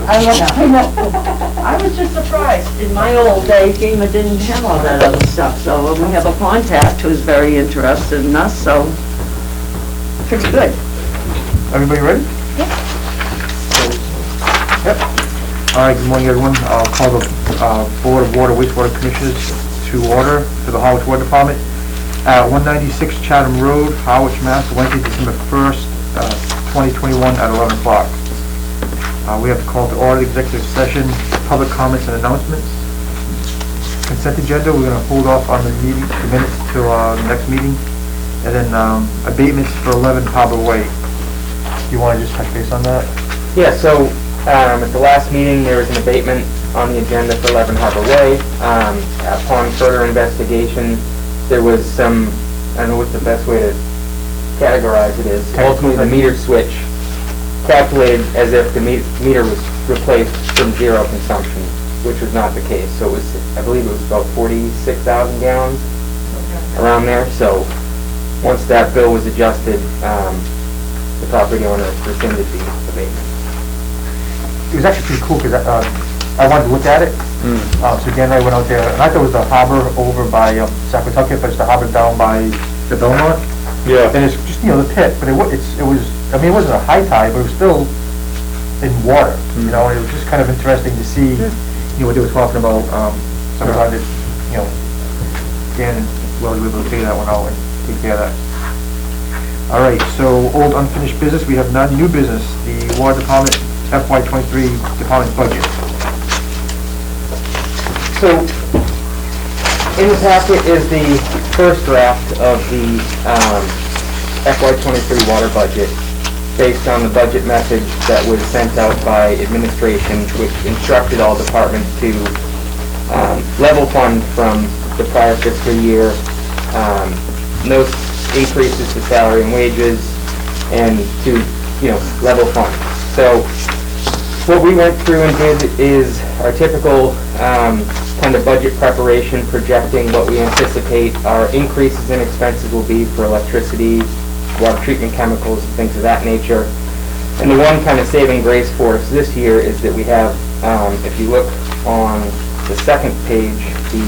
I was just surprised. In my old day, FEMA didn't have all that other stuff, so we have a contact who's very interested in us, so pretty good. Everybody ready? Yep. All right, good morning, everyone. I'll call the Board of Water Wastewater Commissioners to order for the Harwich Water Department. 196 Chatham Road, Harwich, Mass., Wednesday, December 1st, 2021 at 11 o'clock. We have to call to order the executive session, public comments and announcements. Consent agenda, we're going to hold off on the minutes till the next meeting. And then abatements for 11 Harbor Way. Do you want to just touch base on that? Yeah, so at the last meeting, there was an abatement on the agenda for 11 Harbor Way. Upon further investigation, there was some, I don't know what the best way to categorize it is, ultimately the meter switch calculated as if the meter was replaced from zero consumption, which was not the case. So it was, I believe it was about 46,000 gallons, around there. So once that bill was adjusted, the property owner rescinded the abatement. It was actually pretty cool because I wanted to look at it. So again, I went out there, and I thought it was the harbor over by Saquatucket, but it's the harbor down by the Belmont. Yeah. And it's just, the pit, but it was, I mean, it wasn't a high tide, but it was still in water, and it was just kind of interesting to see, what they were talking about, sometimes it, Dan and Will were able to figure that one out and take care of that. All right, so old unfinished business, we have none. New business, the Water Department FY23 Department budget. So, in the packet is the first draft of the FY23 water budget, based on the budget message that was sent out by administration, which instructed all departments to level fund from the prior fiscal year, no increases to salary and wages, and to, level fund. So what we went through and did is our typical kind of budget preparation, projecting what we anticipate our increases in expenses will be for electricity, water treatment chemicals, things of that nature. And the one kind of saving grace for us this year is that we have, if you look on the second page, the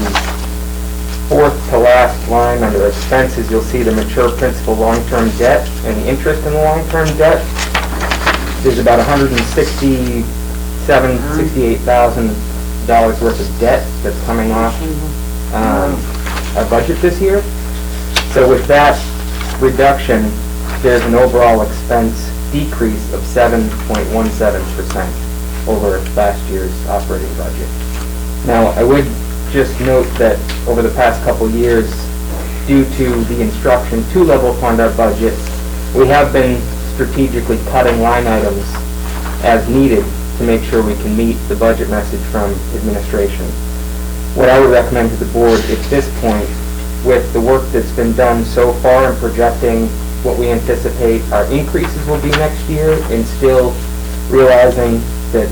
fourth to last line under expenses, you'll see the mature principal long-term debt and the interest in the long-term debt. There's about $68,000 worth of debt that's coming off our budget this year. So with that reduction, there's an overall expense decrease of 7.17% over last year's operating budget. Now, I would just note that over the past couple years, due to the instruction to level fund our budget, we have been strategically cutting line items as needed to make sure we can meet the budget message from administration. What I would recommend to the board at this point, with the work that's been done so far in projecting what we anticipate our increases will be next year, and still realizing that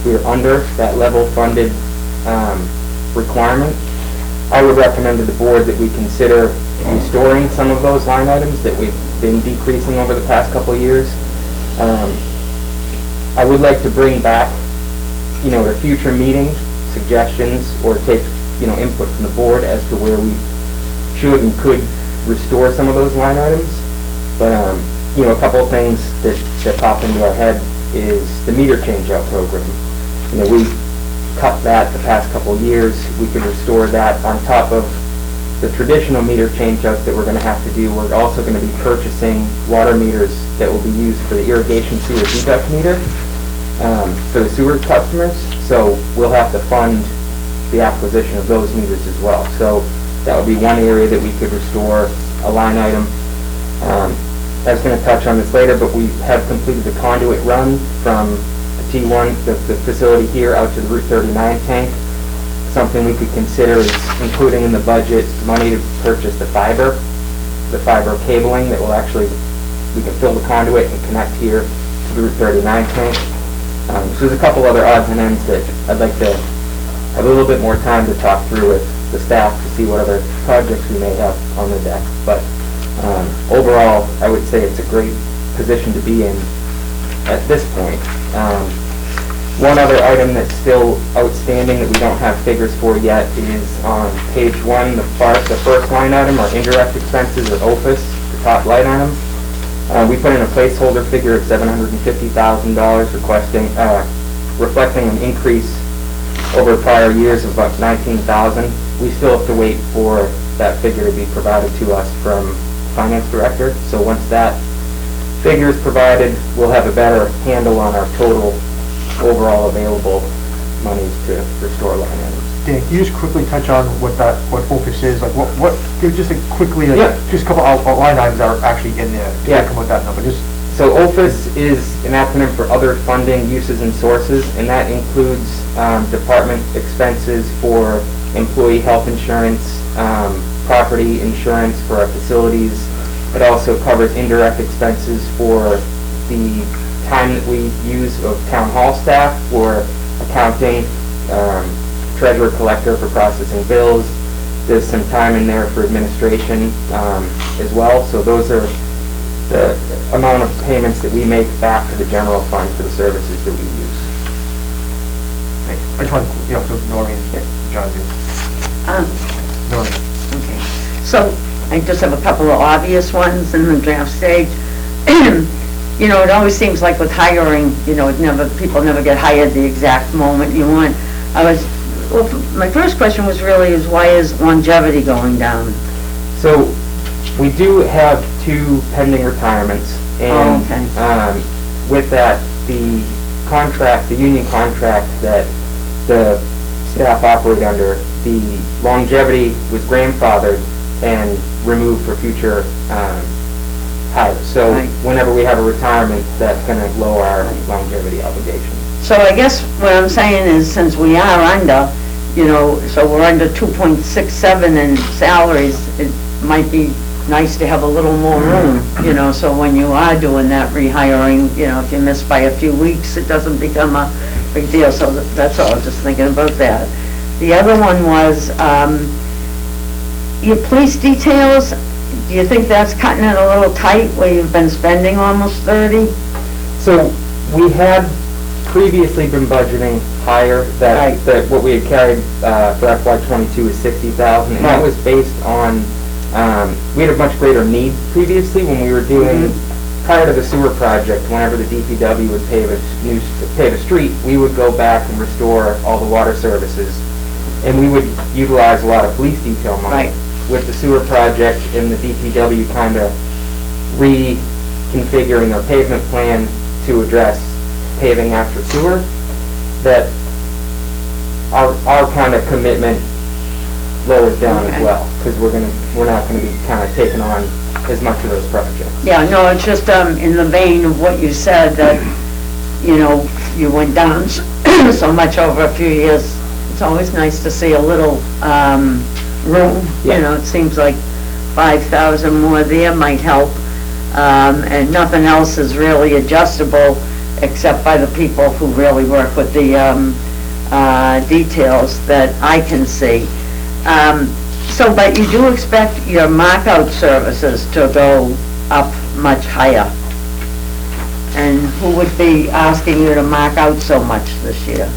we're under that level funded requirement, I would recommend to the board that we consider restoring some of those line items that we've been decreasing over the past couple of years. I would like to bring back, at a future meeting, suggestions or take, input from the board as to where we should and could restore some of those line items. But, a couple of things that pop into our head is the meter change-out program. We cut that the past couple of years. We could restore that on top of the traditional meter change-outs that we're going to have to do. We're also going to be purchasing water meters that will be used for the irrigation sewer deduct meter for the sewer customers. So we'll have to fund the acquisition of those meters as well. So that would be one area that we could restore a line item. I was going to touch on this later, but we have completed the conduit run from the T1, the facility here, out to the Route 39 tank. Something we could consider is including in the budget money to purchase the fiber cabling that will actually, we can fill the conduit and connect here to the Route 39 tank. So there's a couple other odds and ends that I'd like to have a little bit more time to talk through with the staff to see what other projects we may have on the deck. But overall, I would say it's a great position to be in at this point. One other item that's still outstanding that we don't have figures for yet is on page 1, the first line item, our indirect expenses, or OFIS, the top line item. We put in a placeholder figure of $750,000 reflecting an increase over prior years of about $19,000. We still have to wait for that figure to be provided to us from Finance Director. So once that figure is provided, we'll have a better handle on our total overall available monies to restore line items. Dan, can you just quickly touch on what focus is? Like what give just a quickly, like, Yeah. just a couple line items that are actually in there. Yeah. Come with that number. Just So OFIS is an acronym for Other Funding Uses and Sources, and that includes department expenses for employee health insurance, property insurance for our facilities. It also covers indirect expenses for the time that we use of town hall staff for accounting, treasurer collector for processing bills. There's some time in there for administration as well. So those are the amount of payments that we make back to the general fund for the services that we use. I just want to, so Noreen, John, Noreen. Okay, so I just have a couple of obvious ones in the draft stage. You know, it always seems like with hiring, people never get hired the exact moment you want. My first question was really why is longevity going down? So we do have 2 pending retirements, and with that, the union contract that the staff operate under, the longevity was grandfathered and removed for future hires. So whenever we have a retirement, that's going to lower our longevity obligation. So I guess what I'm saying is, since we are under, so we're under 2.67 in salaries, it might be nice to have a little more room, so when you are doing that rehiring, if you miss by a few weeks, it doesn't become a big deal. So that's all, just thinking about that. The other one was, your police details, do you think that's cutting it a little tight where you've been spending almost 30? So we had previously been budgeting higher, that what we had carried for FY22 is $60,000, and that was based on, we had a much greater need previously when we were doing, prior to the sewer project, whenever the DPW would pave a street, we would go back and restore all the water services, and we would utilize a lot of police detail money. With the sewer project and the DPW kind of reconfiguring our pavement plan to address paving after sewer, that our kind of commitment lowers down as well, because we're not going to be kind of taking on as much of those projects. Yeah, no, it's just in the vein of what you said, that you went down so much over a few years. It's always nice to see a little room. It seems like 5,000 more there might help, and nothing else is really adjustable except by the people who really work with the details that I can see. But you do expect your markout services to go up much higher. And who would be asking you to mark out so much this year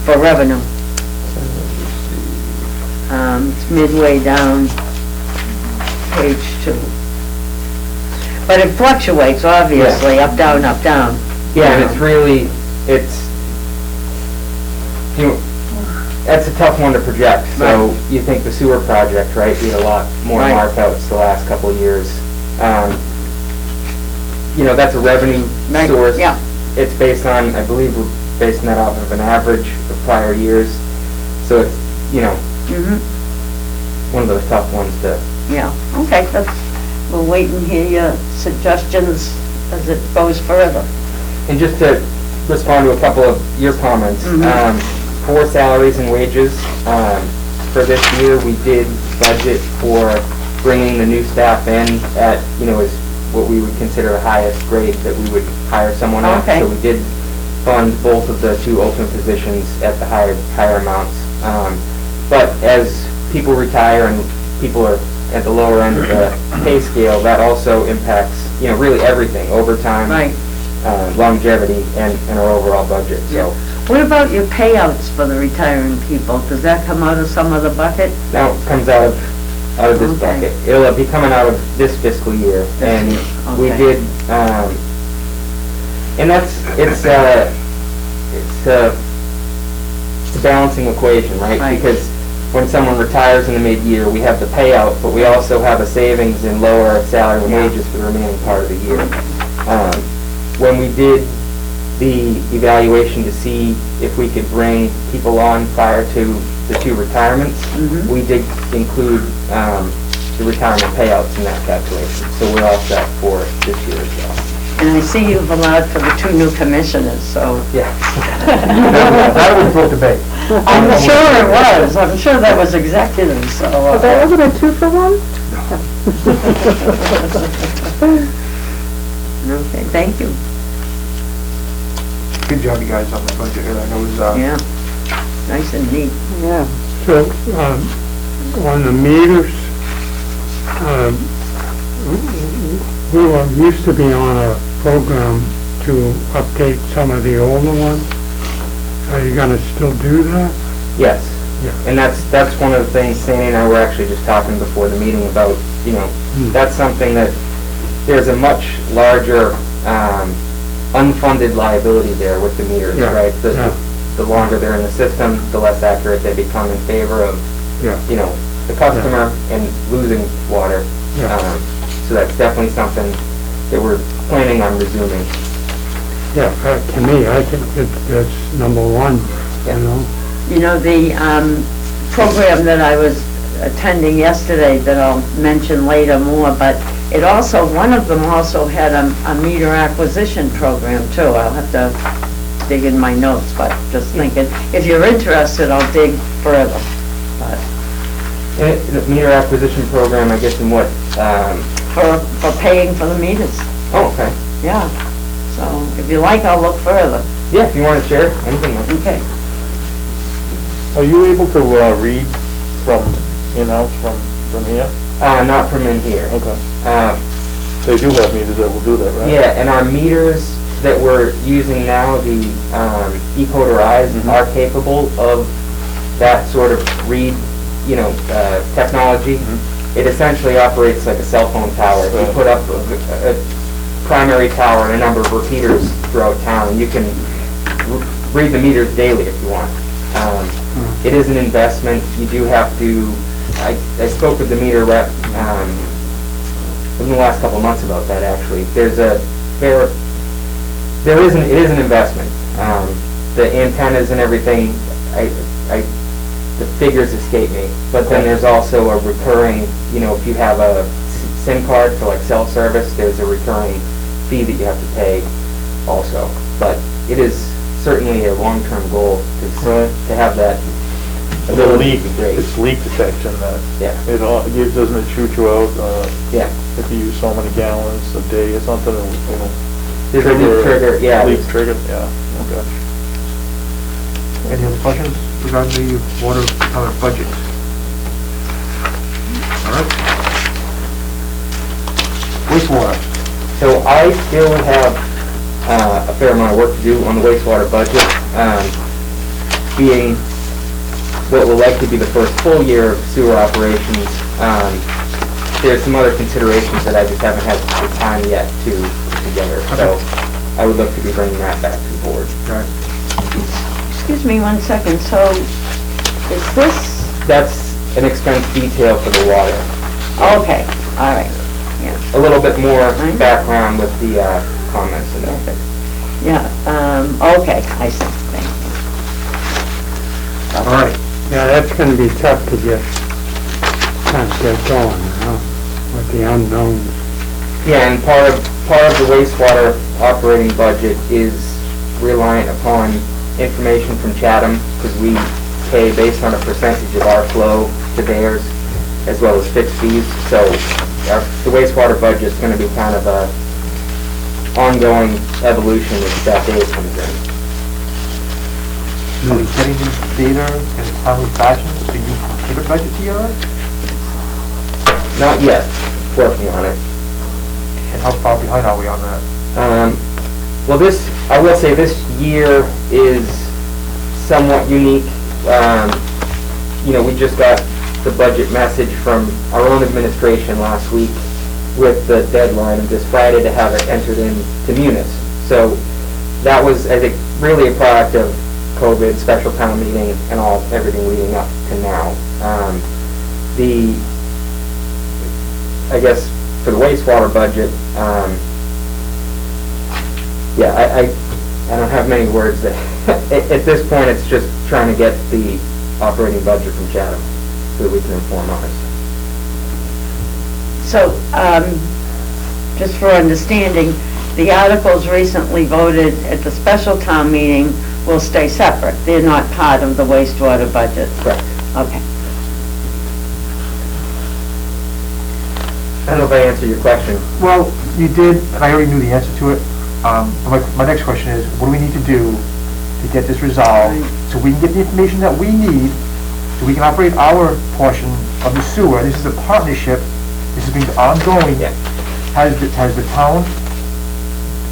for revenue? It's midway down page 2. But it fluctuates, obviously, up, down, up, down. Yeah, and that's a tough one to project. So you think the sewer project, right? We had a lot more markouts the last couple of years. That's a revenue source. Yeah. It's based on, I believe we're basing that off of an average of prior years. So it's, one of those tough ones to... Yeah, okay, we'll wait and hear your suggestions as it goes further. And just to respond to a couple of your comments, for salaries and wages, for this year, we did budget for bringing the new staff in at, as what we would consider the highest grade that we would hire someone at. Okay. So we did fund both of the 2 open positions at the higher amounts. But as people retire and people are at the lower end of the pay scale, that also impacts, really everything, overtime, longevity and our overall budget, so. What about your payouts for the retiring people? Does that come out of some other bucket? Now it comes out of this Okay. bucket. It'll be coming out of this fiscal year, and we okay. did, and it's a balancing equation, right? Right. Because when someone retires in the mid-year, we have the payout, but we also have a savings in lower salary and Yeah. wages for the remaining part of the year. When we did the evaluation to see if we could bring people on prior to the 2 retirements, Mhm. we did include the retirement payouts in that calculation, so we're all set for this year as well. And I see you've allowed for the 2 new commissioners, so. Yeah. That was brought to bed. I'm sure it was. I'm sure that was executive, so. Wasn't it 2 for 1? Okay, thank you. Good job, you guys, on the budget. I know it was, Yeah, nice and neat. Yeah. So, on the meters, we were used to be on a program to update some of the older ones. Are you gonna still do that? Yes. Yeah. And that's one of the things Sandy and I were actually just talking before the meeting about, that's something that there's a much larger unfunded liability there with the meters, Yeah, right? yeah. The longer they're in the system, the less accurate they become in favor of, Yeah. the customer and losing water. Yeah. So that's definitely something that we're planning on resuming. Yeah, to me, I think that's number one, Yeah. you know? You know, the program that I was attending yesterday that I'll mention later more, but it also, one of them also had a meter acquisition program too. I'll have to dig in my notes, but just thinking, if you're interested, I'll dig further. But And the meter acquisition program, I guess, in what, for paying for the meters, oh, okay. yeah. So if you like, I'll look further. Yeah, if you want to share anything. Okay. Are you able to read from in-house from here? Not from in here. Okay. Uh, They do have meters that will do that, right? Yeah, and our meters that we're using now, the eCoder eyes, Mhm. are capable of that sort of read, technology. Mhm. It essentially operates like a cell phone tower. You Right. put up a primary tower and a number of repeaters throughout town. You can read the meters daily if you want. It is an investment. You do have to, I spoke with the meter rep within the last couple of months about that, actually. It is an investment. The antennas and everything, the figures escape me. But then there's also a recurring, if you have a SIM card for like cell service, there's a recurring fee that you have to pay also. But it is certainly a long-term goal to have that The ability leak, to be great. it's leak detection that, Yeah, doesn't it shoot you out, yeah. if you use so many gallons a day or something, There's a leak trigger, yeah. Leak trigger, yeah, okay. any other questions regarding the water budget? All right. Wastewater. So I still have a fair amount of work to do on the wastewater budget, being what will likely be the first full year of sewer operations. There's some other considerations that I just haven't had the time yet to put together, so I would look to be bringing that back to the board. Right. Excuse me one second, so is this, That's an expense detail for the water. okay, all right, yeah. A little bit more background with the comments and that. Yeah, okay, I see, thank you. All right. Yeah, that's gonna be tough to get going, with the unknowns. Yeah, and part of the wastewater operating budget is reliant upon information from Chatham, because we pay based on a percentage of our flow to theirs, as well as fixed fees. So the wastewater budget's going to be kind of a ongoing evolution as that data comes in. Are we getting this data in a timely fashion so you can consider budget TRS? Not yet, working on it. And how far behind are we on that? Well, I will say this year is somewhat unique. We just got the budget message from our own administration last week with the deadline of this Friday to have it entered into Munis. So that was, I think, really a product of COVID, special town meeting, and everything leading up to now. I guess for the wastewater budget, I don't have many words. At this point, it's just trying to get the operating budget from Chatham so that we can inform ours. So, just for understanding, the articles recently voted at the special town meeting will stay separate. They're not part of the wastewater budget. Correct. Okay. I don't know if I answered your question. Well, you did, and I already knew the answer to it. My next question is, what do we need to do to get this resolved so we can get the information that we need so we can operate our portion of the sewer? This is a partnership. This has been ongoing. Yeah. Has the town,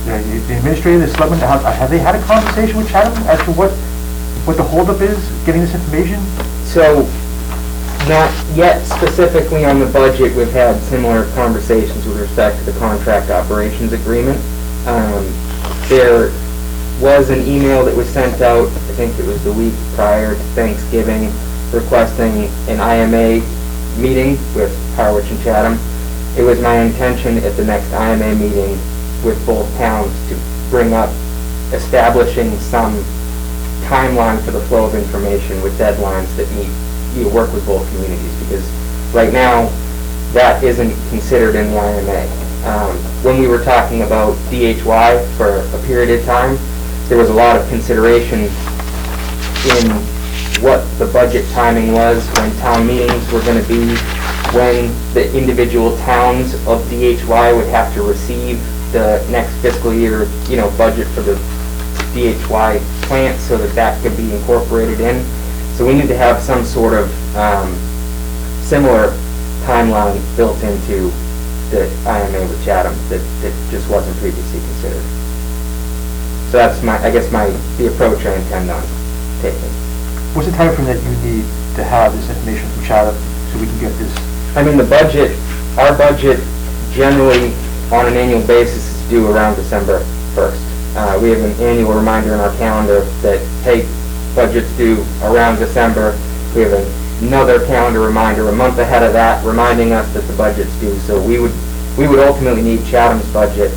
the administrator, the selectmen, have they had a conversation with Chatham as to what the holdup is getting this information? So, not yet specifically on the budget. We've had similar conversations with respect to the contract operations agreement. There was an email that was sent out, I think it was the week prior to Thanksgiving, requesting an IMA meeting with Harwich and Chatham. It was my intention at the next IMA meeting with both towns to bring up establishing some timeline for the flow of information with deadlines that work with both communities, because right now that isn't considered in the IMA. When we were talking about DHY for a period of time, there was a lot of consideration in what the budget timing was, when town meetings were going to be, when the individual towns of DHY would have to receive the next fiscal year, budget for the DHY plant so that could be incorporated in. So we need to have some sort of similar timeline built into the IMA with Chatham that just wasn't previously considered. So that's the approach I intend on taking. What's the time frame that you need to have this information from Chatham so we can get this? I mean, our budget generally on an annual basis is due around December 1st. We have an annual reminder in our calendar that, hey, budget's due around December. We have another calendar reminder a month ahead of that reminding us that the budget's due. So we would ultimately need Chatham's budget,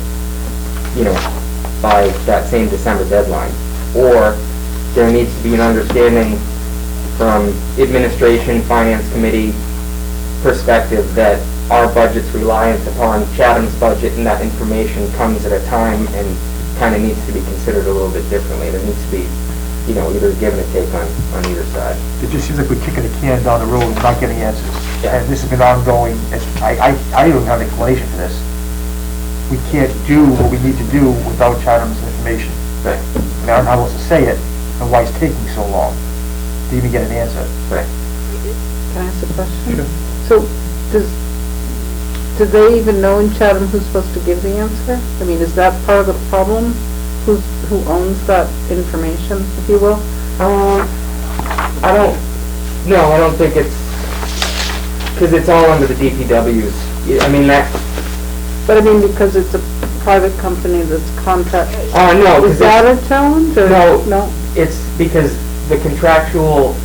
by that same December deadline. Or there needs to be an understanding from administration, finance committee perspective that our budget's reliant upon Chatham's budget, and that information comes at a time and kind of needs to be considered a little bit differently. There needs to be, either a give and a take on either side. It just seems like we're kicking the can down the road and not getting answers. Yeah. And this has been ongoing. I don't have an explanation for this. We can't do what we need to do without Chatham's information. Right. I don't know how else to say it, and why it's taking so long to even get an answer. Right. Can I ask a question? Sure. So, do they even know in Chatham who's supposed to give the answer? I mean, is that part of the problem? Who owns that information, if you will? I don't think it's, because it's all under the DPWs. I mean, But I mean, because it's a private company that's contract. no. Is that a challenge, or? No. It's because the contractual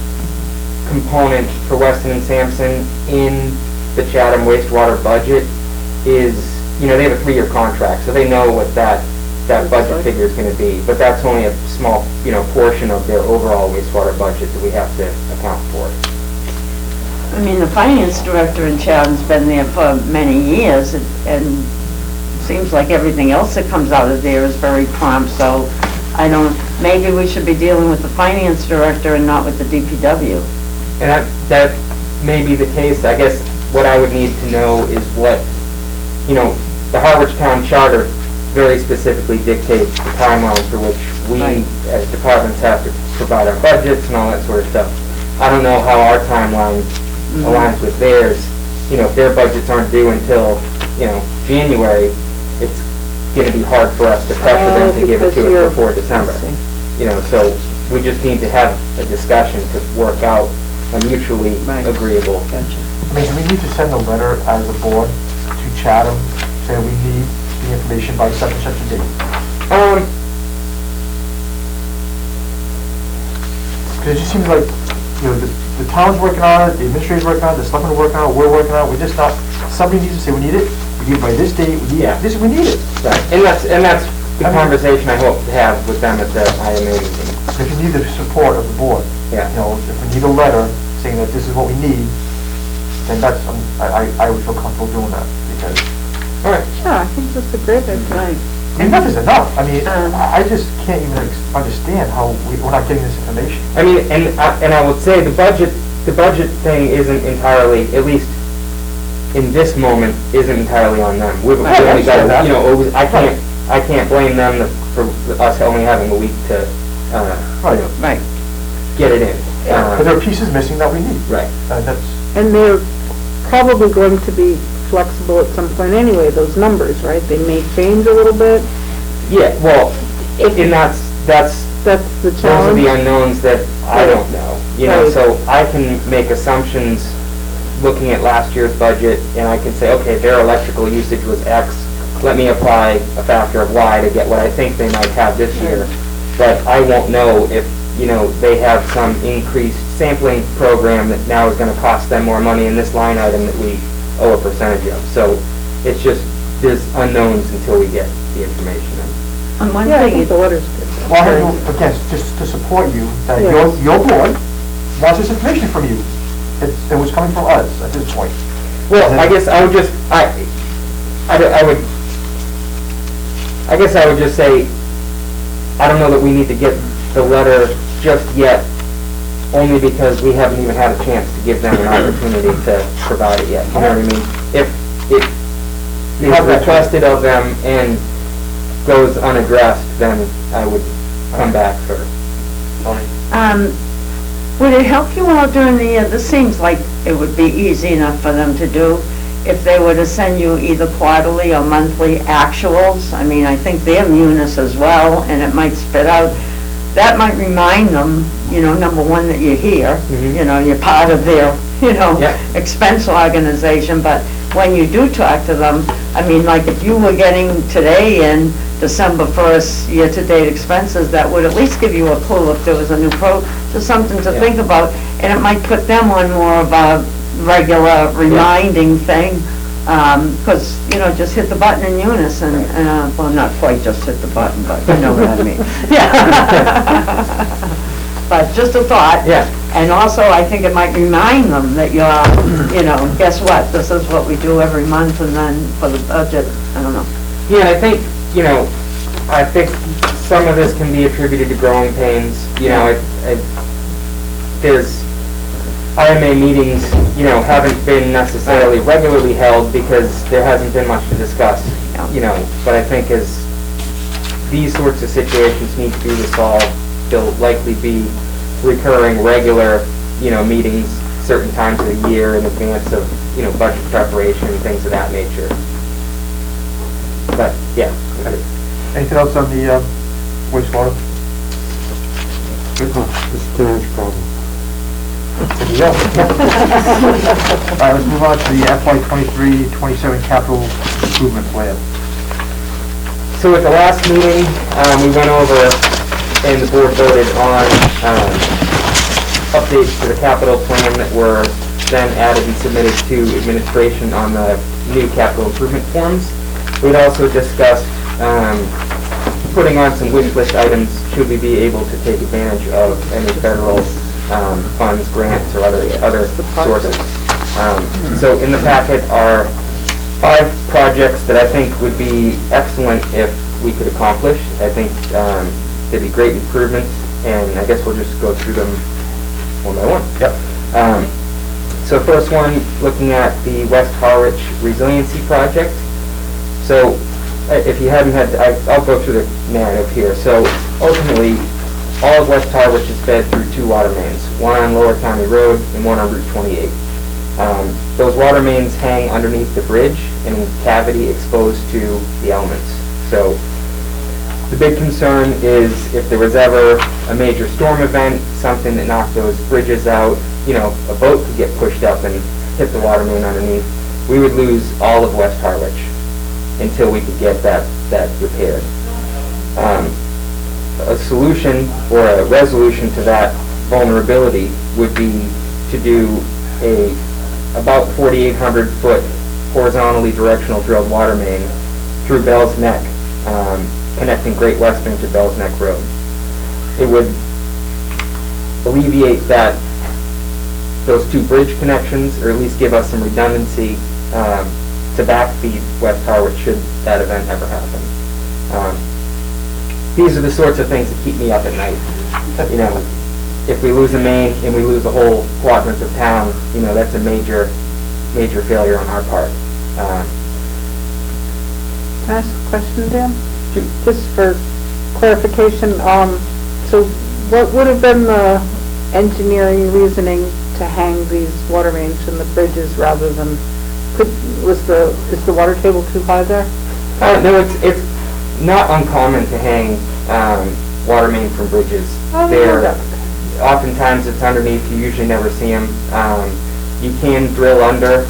component for Weston and Sampson in the Chatham wastewater budget is, they have a 3-year contract, so they know what that budget figure is going to be. But that's only a small, portion of their overall wastewater budget that we have to account for. I mean, the finance director in Chatham's been there for many years, and seems like everything else that comes out of there is very prompt, so maybe we should be dealing with the finance director and not with the DPW. And that may be the case. I guess what I would need to know is what, the Harwich Town Charter very specifically dictates the timeline for which we, as departments, have to provide our budgets and all that sort of stuff. I don't know how our timeline aligns with theirs. If their budgets aren't due until, January, it's gonna be hard for us to pressure them to give it because to you're- us before December. I see. You know, so we just need to have a discussion to work out a mutually Right. agreeable. Gotcha. I mean, do we need to send a letter as a board to Chatham saying we need the information by such and such a date? Because it just seems like, you know, the town's working on it, the administrator's working on it, the selectmen are working on it, we're working on it, we're just not, somebody needs to say, we need it, we need it by this date, we need Yeah. this, we need it. Right. And that's the conversation I hope to have with them at the IMA meeting. If you need the support of the board, Yeah. you know, if we need a letter saying that this is what we need, then that's, I would feel comfortable doing that, because All right. Yeah, I think that's a great idea. Right. enough is enough. I mean, Um, I just can't even understand how we're not getting this information. I mean, and I would say the budget thing isn't entirely, at least in this moment, isn't entirely on them. We've Right, I only got, understand that. you know, I can't blame them for us only having a week to, Right. Right. get it in. But there are pieces missing that we need. Right. That's, And they're probably going to be flexible at some point anyway, those numbers, right? They may change a little bit. Yeah, well, and that's, That's the those are challenge. the unknowns that I Right. don't know. You know, Right. so I can make assumptions looking at last year's budget, and I can say, okay, their electrical usage was X, let me apply a factor of Y to get what I think they might have this year. But I won't know if, you know, they have some increased sampling program that now is gonna cost them more money in this line item that we owe a percentage of. So it's just, there's unknowns until we get the information in. And one Yeah, I thing, think the letter's good. well, I have no, again, just to support you, that Yes. your board wants this information from you. It was coming from us at this point. Well, I guess I would just, I guess I would just say, I don't know that we need to get the letter just yet, only because we haven't even had a chance to give them an opportunity to provide it yet. You know what I mean? If it You is have that requested of them and goes unaddressed, then I would come back for, would it help you out during the year? This seems like it would be easy enough for them to do if they were to send you either quarterly or monthly actuals. I mean, I think they're munis as well, and it might spit out. That might remind them, you know, number one, that you're here, Mhm. you know, you're part of their, you know, Yeah. expense organization, but when you do talk to them, I mean, like if you were getting today in December 1st year-to-date expenses, that would at least give you a clue if there was a new just something to Yeah. think about, and it might put them on more of a regular reminding thing, because, you know, just hit the button in unison, well, not quite just hit the button, but you know what I mean. Yeah. But just a thought. Yeah. And also, I think it might remind them that you're, you know, guess what, this is what we do every month, and then for the budget, I don't know. yeah, and I think, you know, I think some of this can be attributed to growing pains. You know, there's IMA meetings, you know, haven't been necessarily regularly held because there hasn't been much to discuss, you know, but I think as these sorts of situations need to be resolved, there'll likely be recurring, regular, you know, meetings certain times of the year in advance of, you know, budget preparation and things of that nature. But, yeah. Anything else on the wastewater? Good. It's Dan's problem. There you go. All right, let's move on to the FY 23-27 capital improvement plan. So at the last meeting, we went over and the board voted on updates to the capital plan that were then added and submitted to administration on the new capital improvement forms. We'd also discussed putting on some wish list items should we be able to take advantage of any federal funds, grants, or other sources. So in the packet are 5 projects that I think would be excellent if we could accomplish. I think they'd be great improvements, and I guess we'll just go through them one by one. Yep. So first one, looking at the West Harwich Resiliency project. So if you hadn't had, I'll go through the narrative here. So ultimately, all of West Harwich is fed through 2 water mains, one on Lower County Road and one on Route 28. Those water mains hang underneath the bridge in cavity exposed to the elements. So the big concern is if there was ever a major storm event, something that knocked those bridges out, you know, a boat could get pushed up and hit the water main underneath, we would lose all of West Harwich until we could get that repaired. A solution or a resolution to that vulnerability would be to do a about 4,800 foot horizontally directional drilled water main through Bell's Neck, connecting Great Western to Bell's Neck Road. It would alleviate those two bridge connections, or at least give us some redundancy to backfeed West Harwich should that event ever happen. These are the sorts of things that keep me up at night. You know, if we lose a main and we lose a whole quadrant of town, you know, that's a major failure on our part. Can I ask a question, Dan? Just for clarification, so what would have been the engineering reasoning to hang these water mains in the bridges rather than, is the water table too high there? No, it's not uncommon to hang water main from bridges. Oftentimes it's underneath, you usually never see them. You can drill under.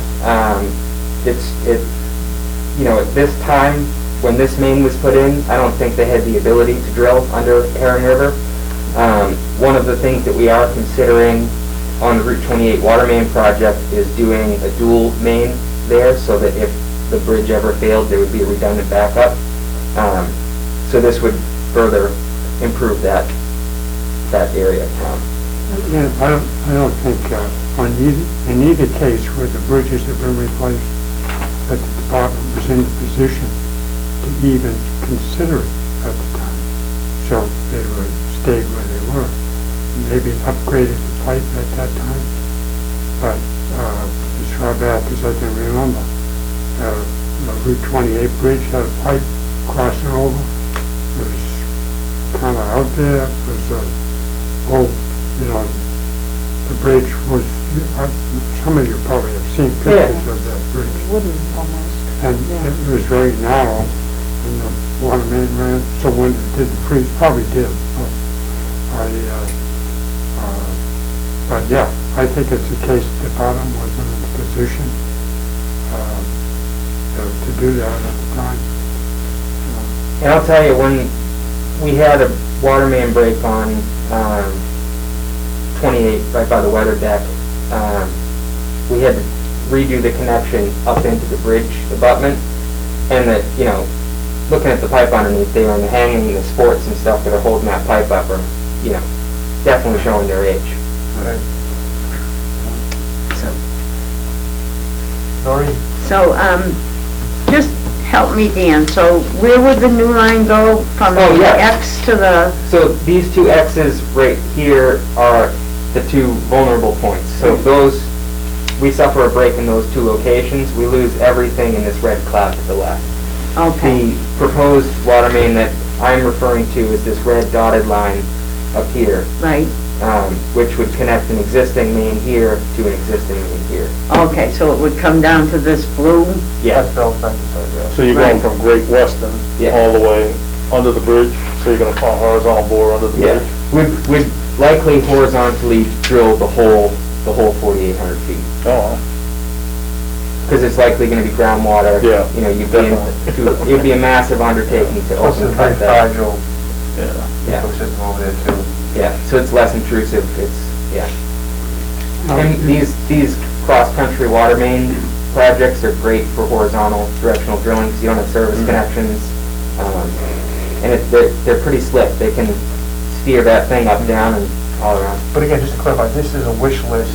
You know, at this time, when this main was put in, I don't think they had the ability to drill under Herring River. One of the things that we are considering on the Route 28 water main project is doing a dual main there, so that if the bridge ever failed, there would be a redundant backup. So this would further improve that area of town. Yeah, I don't think, in either case where the bridges have been replaced, that the department was in a position to even consider it at the time. So they were stayed where they were. Maybe upgraded the pipe at that time, but as far back as I can remember, the Route 28 bridge had a pipe crossing over. It was kind of out there. It was you know, the bridge was, some of you probably have seen pictures of that bridge. Wooden almost. And it was very narrow, and the water main ran, so when it didn't freeze, probably did. But yeah, I think it's the case the department wasn't in a position to do that at the time. And I'll tell you, when we had a water main break on 28 right by the weather deck, we had to redo the connection up into the bridge abutment, and that, you know, looking at the pipe underneath there and the hanging, the sports and stuff that are holding that pipe up are, you know, definitely showing their age. Right. So, just help me, Dan, so where would the new line go from the X to the? So these two X's right here are the two vulnerable points. So if those, we suffer a break in those two locations, we lose everything in this red cloud to the left. Okay. The proposed water main that I'm referring to is this red dotted line up here. Right. Which would connect an existing main here to an existing main here. Okay, so it would come down to this blue? Yeah. That's Bell's Neck, yeah. So you're going from Great Western all the way under the bridge, so you're gonna put a horizontal bore under the bridge? We'd likely horizontally drill the whole 4,800 feet. Oh, Because it's likely gonna be groundwater. Yeah, You know, definitely. it'd be a massive undertaking to Plus open it's very cut that. fragile Yeah. ecosystem over there too. Yeah, so it's less intrusive, And these cross-country water main projects are great for horizontal directional drilling, because you don't have service connections. And they're pretty slick. They can steer that thing up, down, and all around. But again, just to clarify, this is a wish list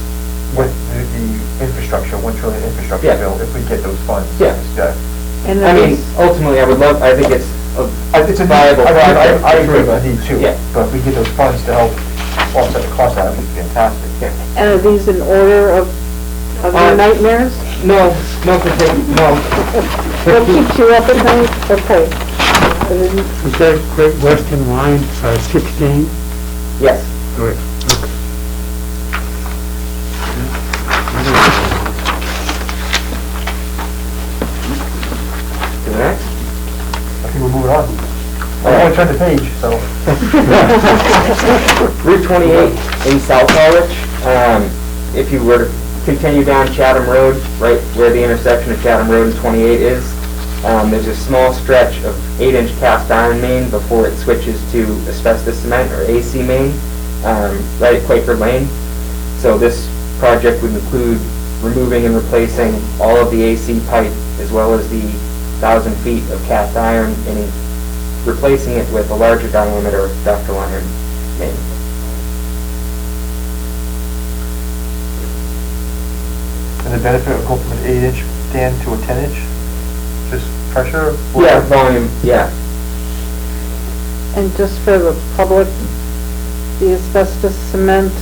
with the infrastructure, $1 trillion infrastructure bill, if we get those funds. Yeah. And I then mean, ultimately, I think it's a It's a viable need. project. I agree with the need too. Yeah. But if we get those funds to help offset the cost, that would be fantastic. and are these in order of your nightmares? No, What keeps you up at night? Okay. Is that Great Western line, 16? yes. Good. To the next. I think we're moving on. I turned the page, so. Route 28 in South Harwich, if you were to continue down Chatham Road, right where the intersection of Chatham Road and 28 is, there's a small stretch of 8-inch cast iron main before it switches to asbestos cement or AC main, right at Quaker Lane. So this project would include removing and replacing all of the AC pipe as well as the 1,000 feet of cast iron and replacing it with a larger diameter ductile iron main. And the benefit of going from an 8-inch, Dan, to a 10-inch? Just pressure? Yeah, volume, yeah. And just for the public, the asbestos cement,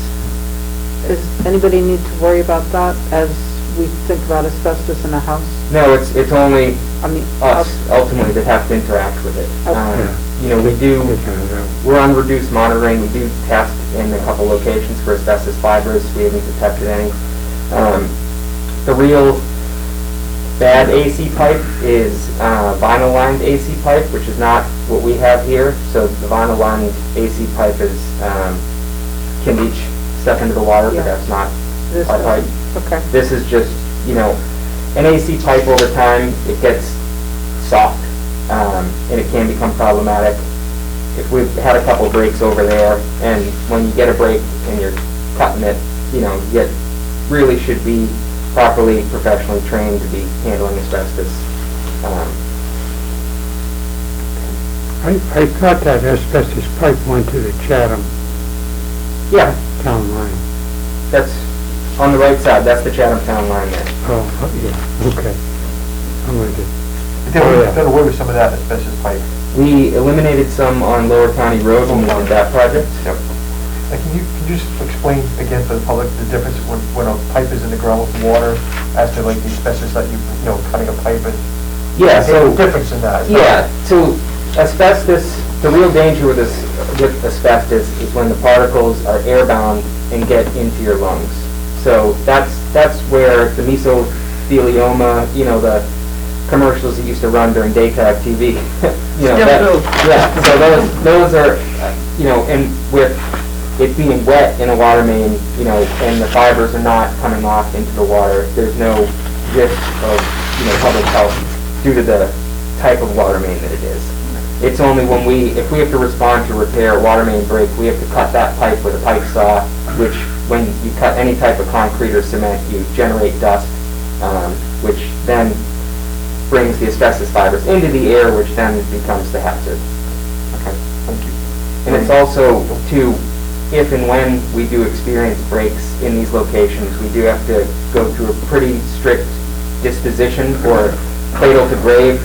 is anybody need to worry about that as we think about asbestos in a house? No, it's only I mean, us ultimately that have to interact with it. Okay. You know, we're on reduced monitoring, we do test in a couple locations for asbestos fibers, we haven't detected any. The real bad AC pipe is vinyl lined AC pipe, which is not what we have here. So the vinyl lined AC pipe is can leach stuff into the water, but that's not this our pipe. Okay. This is just, you know, an AC pipe over time, it gets soft, and it can become problematic. If we've had a couple breaks over there, and when you get a break and you're cutting it, you know, you really should be properly professionally trained to be handling asbestos. I thought that asbestos pipe went to the Chatham Yeah, town line. that's on the right side, that's the Chatham Town line there. Oh, yeah, okay. I'm with you. We've done away with some of that asbestos pipe. We eliminated some on Lower County Road when we did that project. Yep. Can you just explain again for the public the difference when a pipe is in the ground with water as to like the asbestos that you know, cutting a pipe and... Yeah, so... the difference in that. Yeah, so asbestos, the real danger with asbestos is when the particles are airbound and get into your lungs. So that's where the mesothelioma, you know, the commercials that used to run during daytime TV, you know, yeah, so those are, you know, and with it being wet in a water main, you know, and the fibers are not coming off into the water, there's no risk of, you know, public health due to the type of water main that it is. It's only when if we have to respond to repair a water main break, we have to cut that pipe with a pipe saw, which when you cut any type of concrete or cement, you generate dust, which then brings the asbestos fibers into the air, which then becomes the hazard. Okay, thank you. And it's also, too, if and when we do experience breaks in these locations, we do have to go through a pretty strict disposition or cradle to grave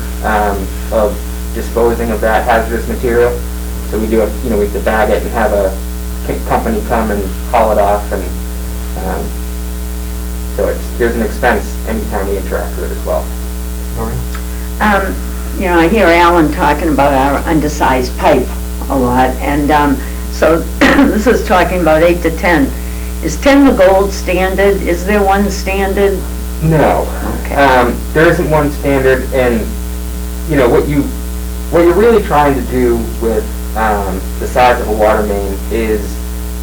of disposing of that hazardous material. So we do have, you know, we have to bag it and have a company come and haul it off, and so there's an expense anytime we interact with it as well. You know, I hear Alan talking about our undersized pipe a lot, and so this is talking about 8 to 10. Is 10 the gold standard? Is there one standard? No. Okay. There isn't one standard, and you know what you're really trying to do with the size of a water main is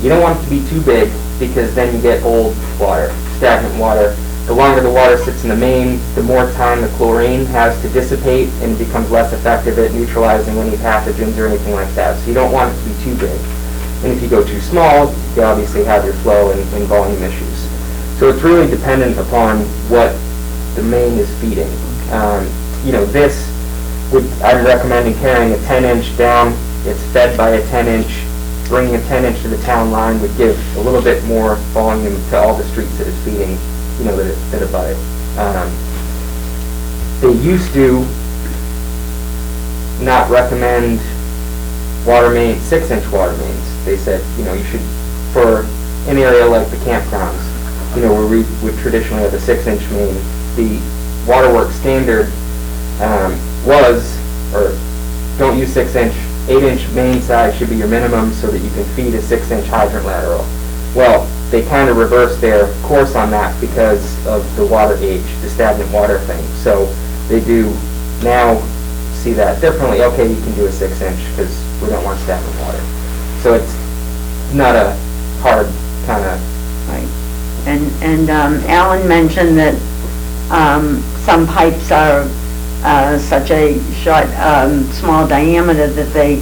you don't want it to be too big, because then you get old water, stagnant water. The longer the water sits in the main, the more time the chlorine has to dissipate, and it becomes less effective at neutralizing any pathogens or anything like that. So you don't want it to be too big. And if you go too small, you obviously have your flow and volume issues. So it's really dependent upon what the main is feeding. You know, I'm recommending carrying a 10-inch down. It's fed by a 10-inch. Bringing a 10-inch to the town line would give a little bit more volume to all the streets that it's feeding, you know, that abut it. They used to not recommend 6-inch water mains. They said, you know, you should, for an area like the campgrounds, you know, where we would traditionally have a 6-inch main, the waterworks standard don't use 6-inch, 8-inch main size should be your minimum so that you can feed a 6-inch hydrant lateral. Well, they kind of reversed their course on that because of the water age, the stagnant water thing. So they do now see that differently. Okay, you can do a 6-inch because We don't want stagnant water. So it's not a hard kind of. Right. And Alan mentioned that some pipes are such a short, small diameter that they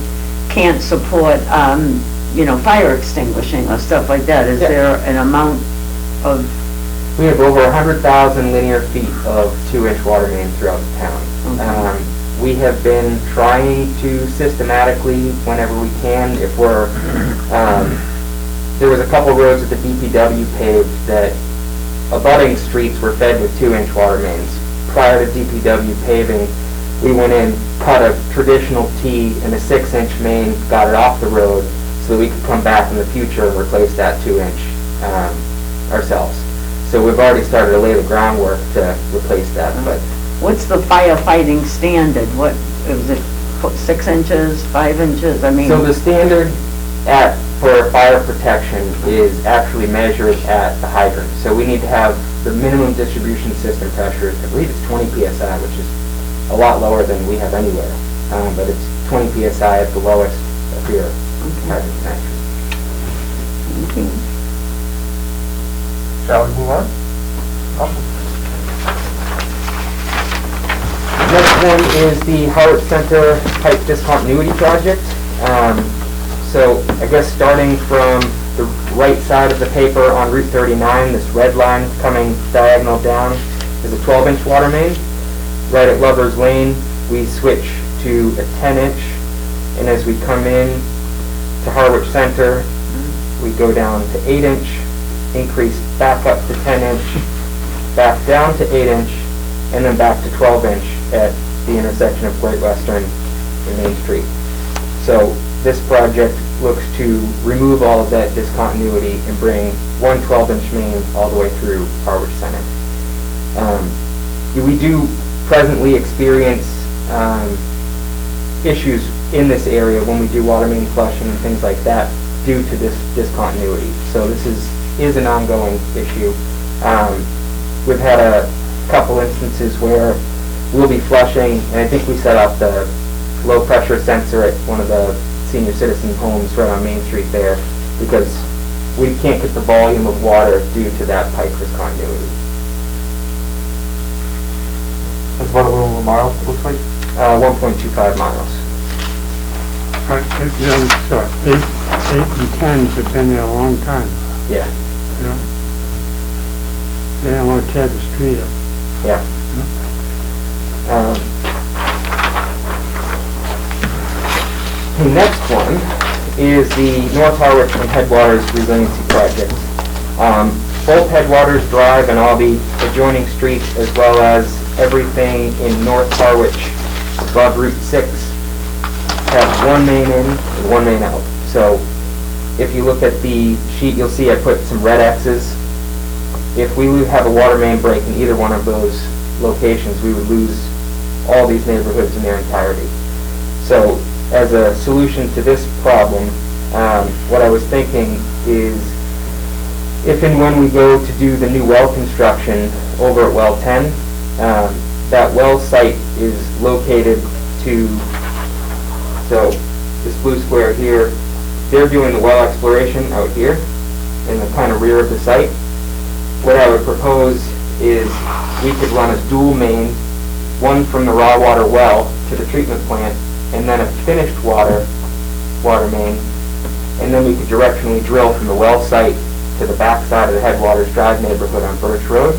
can't support, fire extinguishing or stuff like that. Is Yeah. there an amount of? We have over 100,000 linear feet of 2-inch water main throughout the town. Okay. We have been trying to systematically, whenever we can, if we're, there was a couple roads that the DPW paved that abutting streets were fed with 2-inch water mains. Prior to DPW paving, we went in, cut a traditional T and a 6-inch main, got it off the road so that we could come back in the future and replace that 2-inch ourselves. So we've already started to lay the groundwork to replace that, but What's the firefighting standard? What, is it 6 inches, 5 inches? I mean. so the standard for fire protection is actually measured at the hydrant. So we need to have the minimum distribution system pressure, I believe it's 20 psi, which is a lot lower than we have anywhere. But it's 20 psi at the lowest of your hydrant connection. Okay. Shall we move on? Next one is the Hartford Center Pipe Discontinuity Project. So I guess starting from the right side of the paper on Route 39, this red line coming diagonal down is a 12-inch water main. Right at Lover's Lane, we switch to a 10-inch, and as we come in to Harwich Center, we go down to 8-inch, increase back up to 10-inch, back down to 8-inch, and then back to 12-inch at the intersection of Great Western and Main Street. So this project looks to remove all of that discontinuity and bring one 12-inch main all the way through Harwich Center. We do presently experience issues in this area when we do water main flushing and things like that due to this discontinuity. So this is an ongoing issue. We've had a couple instances where we'll be flushing, and I think we set up the low pressure sensor at one of the senior citizen homes right on Main Street there, because we can't get the volume of water due to that pipe discontinuity. That's about a little over a mile, it looks like. 1.25 miles. But, 8 and 10s have been there a long time, Yeah, you know? They don't want to tear the street up. yeah. The next one is the North Harwich and Headwaters Resiliency Project. Both Headwaters Drive and all the adjoining streets, as well as everything in North Harwich above Route 6, have one main in and one main out. So if you look at the sheet, you'll see I put some red X's. If we have a water main break in either one of those locations, we would lose all these neighborhoods in their entirety. So as a solution to this problem, what I was thinking is if and when we go to do the new well construction over at well 10, that well site is located to, so this blue square here, they're doing the well exploration out here in the kind of rear of the site. What I would propose is we could run a dual main, one from the raw water well to the treatment plant, and then a finished water main, and then we could directionally drill from the well site to the back side of the Headwaters Drive neighborhood on Birch Road,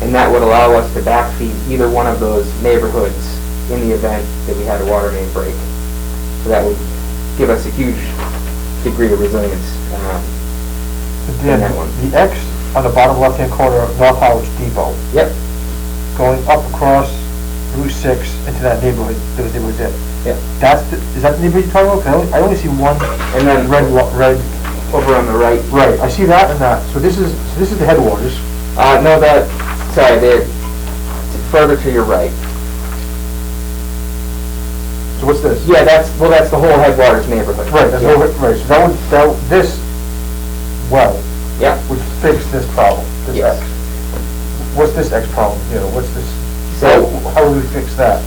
and that would allow us to backfeed either one of those neighborhoods in the event that we had a water main break. So that would give us a huge degree of resilience in that one. The X on the bottom left-hand corner of North Harwich Depot, Yep, going up across Route 6 into that neighborhood, those neighborhoods there. yep. Is that the neighborhood you're talking about? 'Cause I only see one And then red. over on the right. Right, I see that and that. So this is the Headwaters. No, they're further to your right. So what's this? Yeah, that's the whole Headwaters neighborhood. Right, that's Yeah. over, right, so this well Yeah. would fix this problem, this Yes. X. What's this X problem, what's this, So how would we fix that?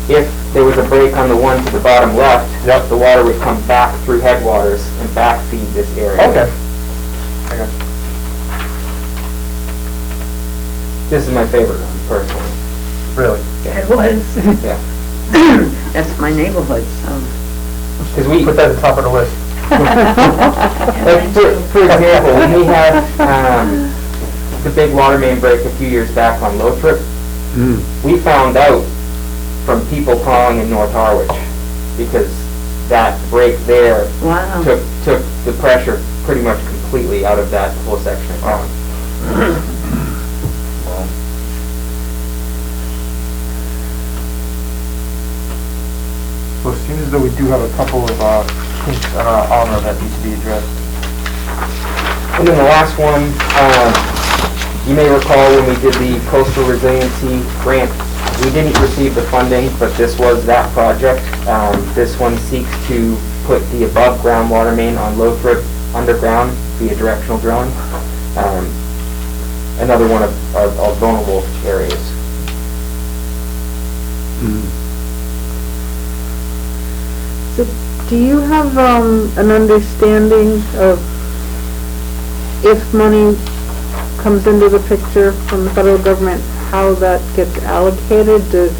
if there was a break on the one to the bottom left, the water would come back through headwaters and backfeed this area. Okay. I got you. This is my favorite one, personally. Really? It was. Yeah. That's my neighborhood, so. Because we, Put that at the top of the list. like, for example, when we had the big water main break a few years back on Lothrop, we found out from people calling in North Harwich, because that break there Wow. took the pressure pretty much completely out of that whole section of town. So it seems as though we do have a couple of kinks in our armor that need to be addressed. And then the last one, you may recall when we did the coastal resiliency grant, we didn't receive the funding, but this was that project. This one seeks to put the above ground water main on Lothrop underground via directional drilling. Another one of our vulnerable areas. So, do you have, an understanding of if money comes into the picture from the federal government, how that gets allocated? Do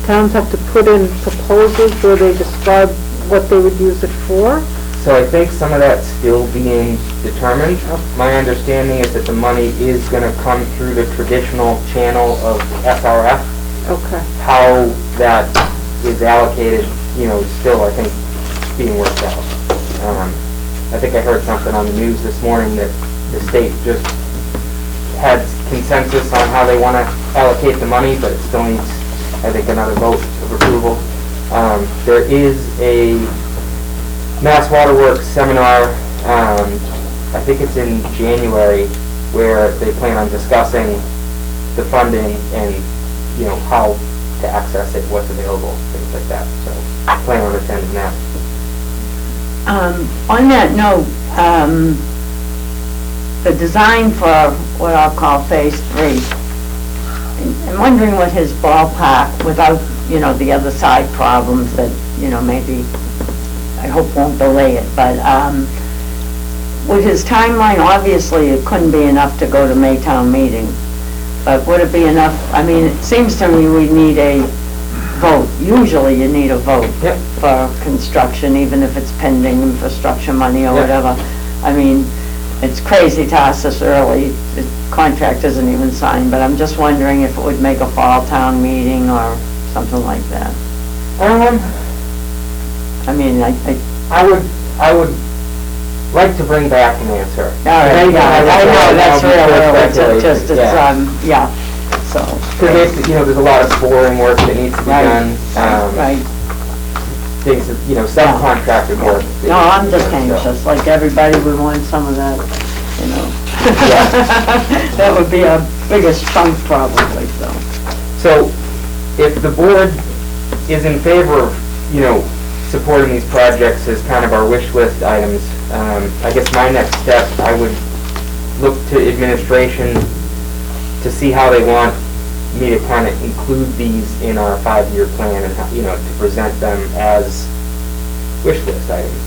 towns have to put in proposals where they describe what they would use it for? So I think some of that's still being determined. My understanding is that the money is going to come through the traditional channel of SRF. Okay. How that is allocated, still, I think, being worked out. I think I heard something on the news this morning that the state just had consensus on how they want to allocate the money, but it still needs, I think, another vote of approval. There is a Mass Waterworks seminar, I think it's in January, where they plan on discussing the funding and, how to access it, what's available, things like that. So I plan on attending that. On that note, the design for what I'll call Phase 3, I'm wondering what his ballpark, without, the other side problems that, maybe, I hope won't delay it, but with his timeline, obviously, it couldn't be enough to go to Maytown meeting. But would it be enough? I mean, it seems to me we need a vote. Usually you need a vote for construction, even if it's pending infrastructure money or whatever. I mean, it's crazy to ask this early. The contract isn't even signed, but I'm just wondering if it would make a fall town meeting or something like that. I mean, I would like to bring back an answer. All right, yeah, I know, that's real early, it's just, yeah, so. Because there's a lot of boring work that needs to be done. Right. Things that, subcontracted work. No, I'm just anxious, like everybody would want some of that, That would be our biggest chunk probably, so. So, if the board is in favor of, supporting these projects as kind of our wish list items, I guess my next step, I would look to administration to see how they want me to kind of include these in our 5-year plan and, to present them as wish list items.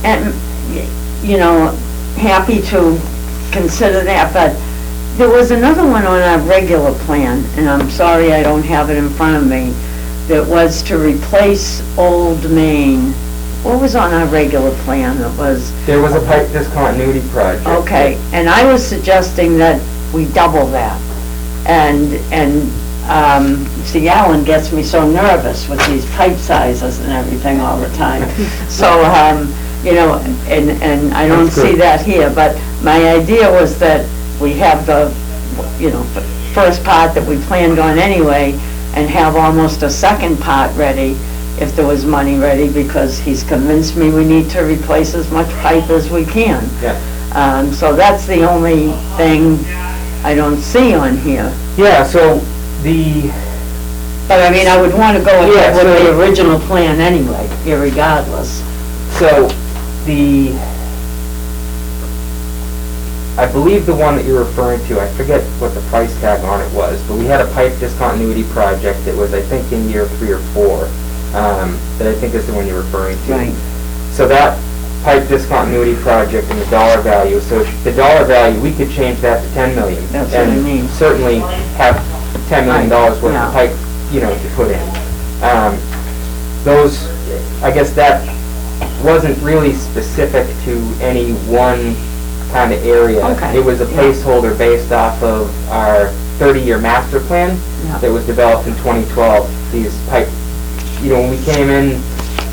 And, happy to consider that, but there was another one on our regular plan, and I'm sorry I don't have it in front of me, that was to replace Old Main. What was on our regular plan? There was a pipe discontinuity project. Okay, and I was suggesting that we double that. And see, Alan gets me so nervous with these pipe sizes and everything all the time. So, and I don't see that here, but my idea was that we have the, first part that we planned on anyway, and have almost a second part ready if there was money ready, because he's convinced me we need to replace as much pipe as we can. Yeah. So that's the only thing I don't see on here. Yeah, so But I mean, I would want to go ahead with the original plan anyway, irregardless. So I believe the one that you're referring to, I forget what the price tag on it was, but we had a pipe discontinuity project that was, I think, in year 3 or 4, that I think is the one you're referring to. Right. So that pipe discontinuity project and the dollar value, so the dollar value, we could change that to 10 million. That's what I mean. And certainly have $10 million worth Yeah. of pipe, to put in. Those, I guess that wasn't really specific to any one kind of area. Okay. It was a Yeah. placeholder based off of our 30-year master plan Yeah. that was developed in 2012. These pipe, when we came in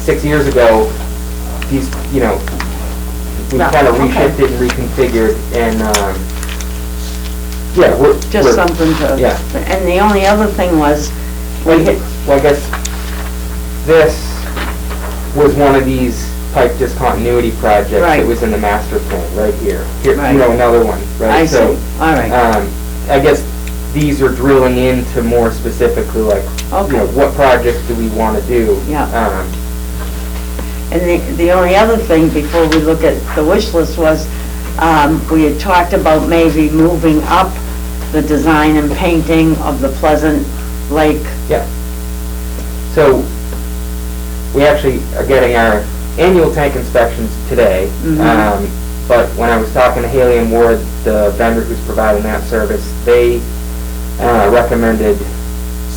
6 years ago, these, we Yeah, kind of okay. reshifted and reconfigured, and, we're... Just something to, Yeah. and the only other thing was, we hit, Well, I guess this was one of these pipe discontinuity projects Right. that was in the master plan, right here. Here, Right. another one, right? I see, all right. I guess these are drilling into more specifically, like, Okay. what projects do we want to do? Yeah. And the only other thing before we look at the wish list was, we had talked about maybe moving up the design and painting of the Pleasant Lake. Yeah. So, we actually are getting our annual tank inspections today. Mhm. But when I was talking to Haley and Ward, the vendor who's providing that service, they recommended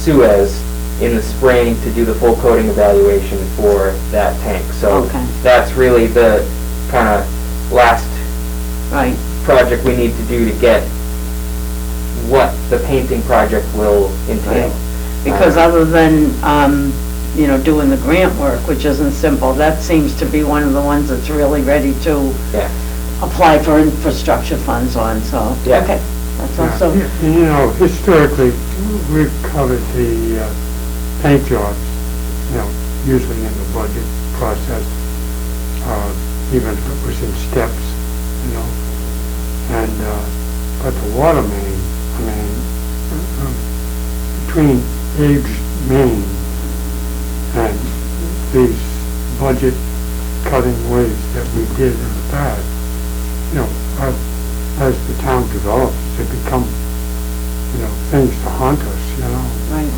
Suez in the spring to do the full coating evaluation for that tank. So Okay. that's really the kind of last Right, project we need to do to get what the painting project will entail. right. Because other than, doing the grant work, which isn't simple, that seems to be one of the ones that's really ready to Yeah. apply for infrastructure funds on, so, Yeah. okay. That's Yeah. also, And, historically, we've covered the paint jobs, usually in the budget process, even if it was in steps, and, but the water main, between aged main and these budget cutting ways that we did in the past, as the town develops, they become, things to haunt us, right,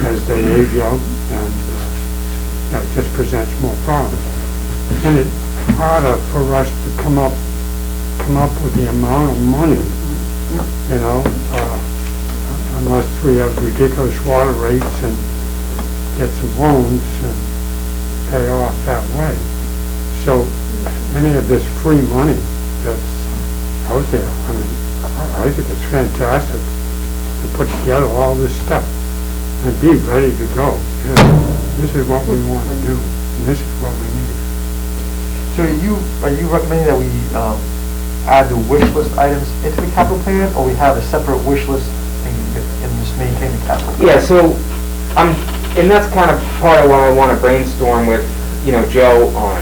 as they age out, and, it just presents more problems. And it's harder for us to come up with the amount of money, unless we have ridiculous water rates and get some loans and pay off that way. So, any of this free money that's out there, I think it's fantastic to put together all this stuff and be ready to go. This is what we want to do, and this is what we need. So are you recommending that we add the wish list items into the capital plan, or we have a separate wish list and just maintain the capital plan? Yeah, so, and that's kind of part of what I want to brainstorm with, Joe on.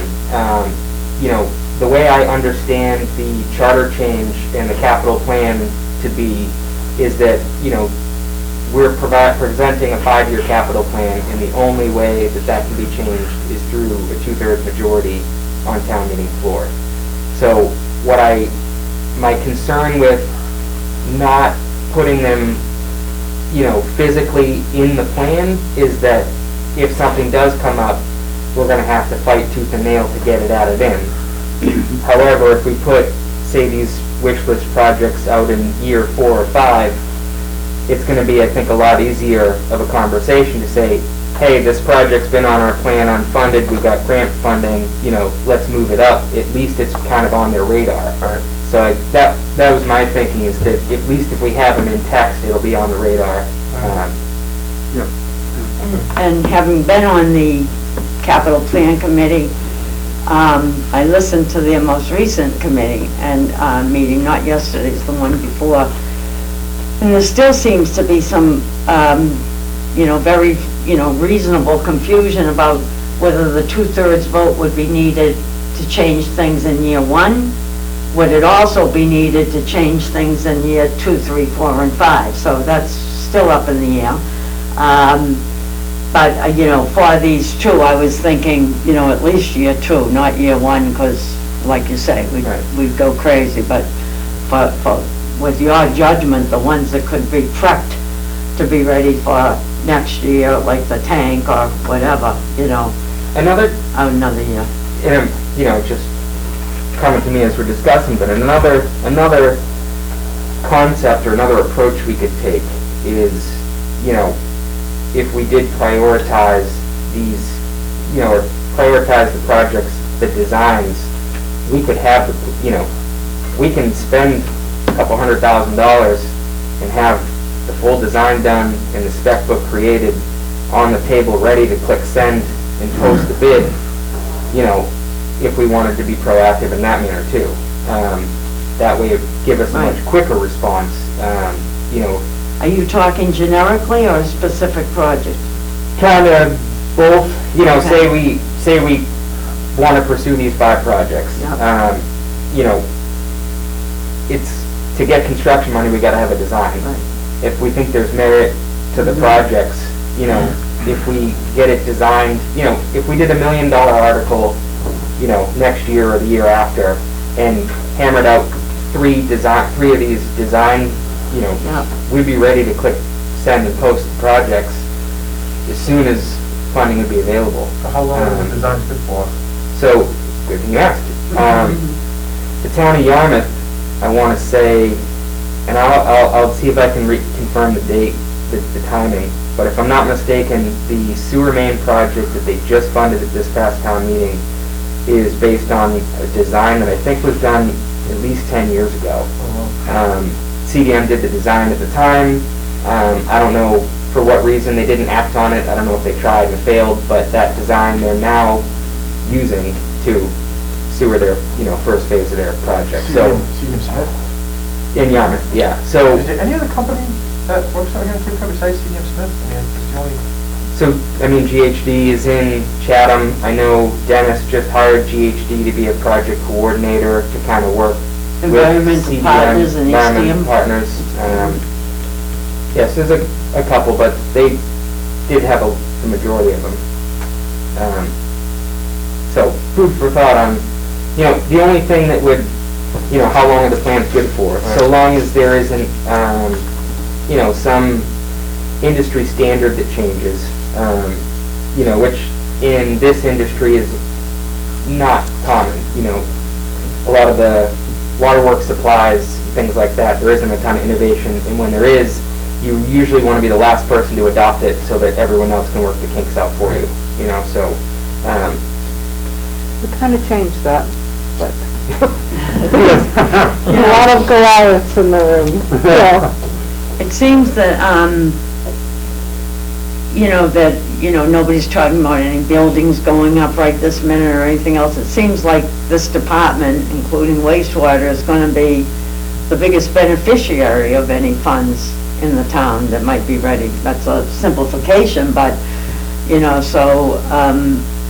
The way I understand the charter change and the capital plan to be is that, we're presenting a 5-year capital plan, and the only way that can be changed is through a 2/3 majority on town meeting floor. So my concern with not putting them, physically in the plan is that if something does come up, we're gonna have to fight tooth and nail to get it added in. However, if we put, say, these wish list projects out in year 4 or 5, it's gonna be, I think, a lot easier of a conversation to say, hey, this project's been on our plan unfunded, we got grant funding, let's move it up. At least it's kind of on their radar. Right. So that was my thinking, is that at least if we have them in text, it'll be on the radar. and having been on the capital plan committee, I listened to their most recent committee and, meeting, not yesterday's, the one before, and there still seems to be some, very, reasonable confusion about whether the 2/3 vote would be needed to change things in year 1. Would it also be needed to change things in year 2, 3, 4, and 5? So that's still up in the air. But, for these two, I was thinking, at least year 2, not year 1, because, like you say, Right. we'd go crazy. But with your judgment, the ones that could be prepped to be ready for next year, like the tank or whatever, Another another year. just coming to me as we're discussing, but another concept or another approach we could take is, if we did prioritize these, or prioritize the projects, the designs, we could have, we can spend a couple $100,000 and have the full design done and the spec book created on the table, ready to click send and post the bid, if we wanted to be proactive in that manner too. That way it would give us a much quicker response, Are you talking generically or a specific project? kind of both, Okay. say we want to pursue these 5 projects. Yep. It's, to get construction money, we gotta have a design. Right. If we think there's merit to the projects, if we get it designed, if we did $1 million article, next year or the year after, and hammered out 3 of these design, Yeah. we'd be ready to click send and post the projects as soon as funding would be available. So how long is the design good for? So, good thing you asked. The town of Yarmouth, I want to say, and I'll see if I can confirm the date, the timing, but if I'm not mistaken, the sewer main project that they just funded at this past town meeting is based on a design that I think was done at least 10 years ago. CDM did the design at the time. I don't know for what reason they didn't act on it. I don't know if they tried and failed, but that design they're now using to sewer their, first phase of their project. So, CDM Smith? in Yarmouth, yeah. So, Is there any other company that works out here in Cape Cod besides CDM Smith? I mean, it's the only... GHD is in Chatham. I know Dennis just hired GHD to be a project coordinator to kind of work with Environmental CDM, Partners and Environmental HDM. Partners. Yes, there's a couple, but they did have the majority of them. So, food for thought on, the only thing that would, how long are the plans good for? So long as there isn't, some industry standard that changes, which in this industry is not common. A lot of the waterworks supplies, things like that, there isn't a ton of innovation, and when there is, you usually want to be the last person to adopt it so that everyone else can work the kinks out for you, so. We kind of changed that, but a lot of Goliaths in the room. Yeah. It seems that, nobody's talking about any buildings going up right this minute or anything else. It seems like this department, including wastewater, is going to be the biggest beneficiary of any funds in the town that might be ready. That's a simplification, but,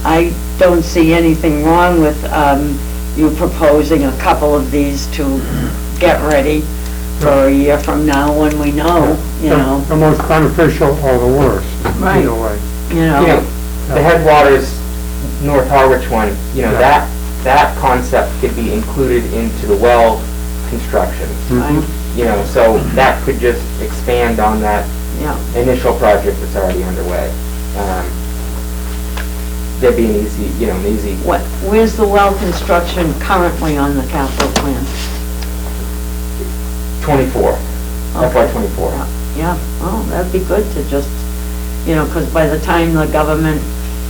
I don't see anything wrong with you proposing a couple of these to get ready for a year from now when we know, The most beneficial or the worst, Right. either way. The Headwaters North Harwich one, that concept could be included into the well construction. Right. So that could just expand on that Yeah. initial project that's already underway. That'd be an easy. Where's the well construction currently on the capital plan? 24, FY 24. Yeah, well, that'd be good to just, because by the time the government,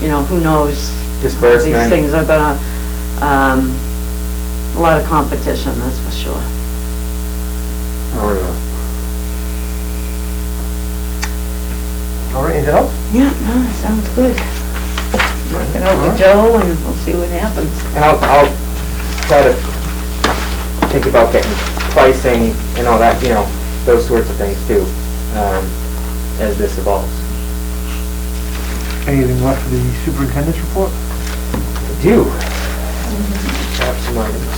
who knows, Disbursement. these things are gonna, a lot of competition, that's for sure. Oh, yeah. All right, anything else? Yeah, no, sounds good. Work it out with Joe and we'll see what happens. And I'll try to think about getting pricing and all that, those sorts of things too, as this evolves. Anything left for the superintendent's report? I do. Have some items.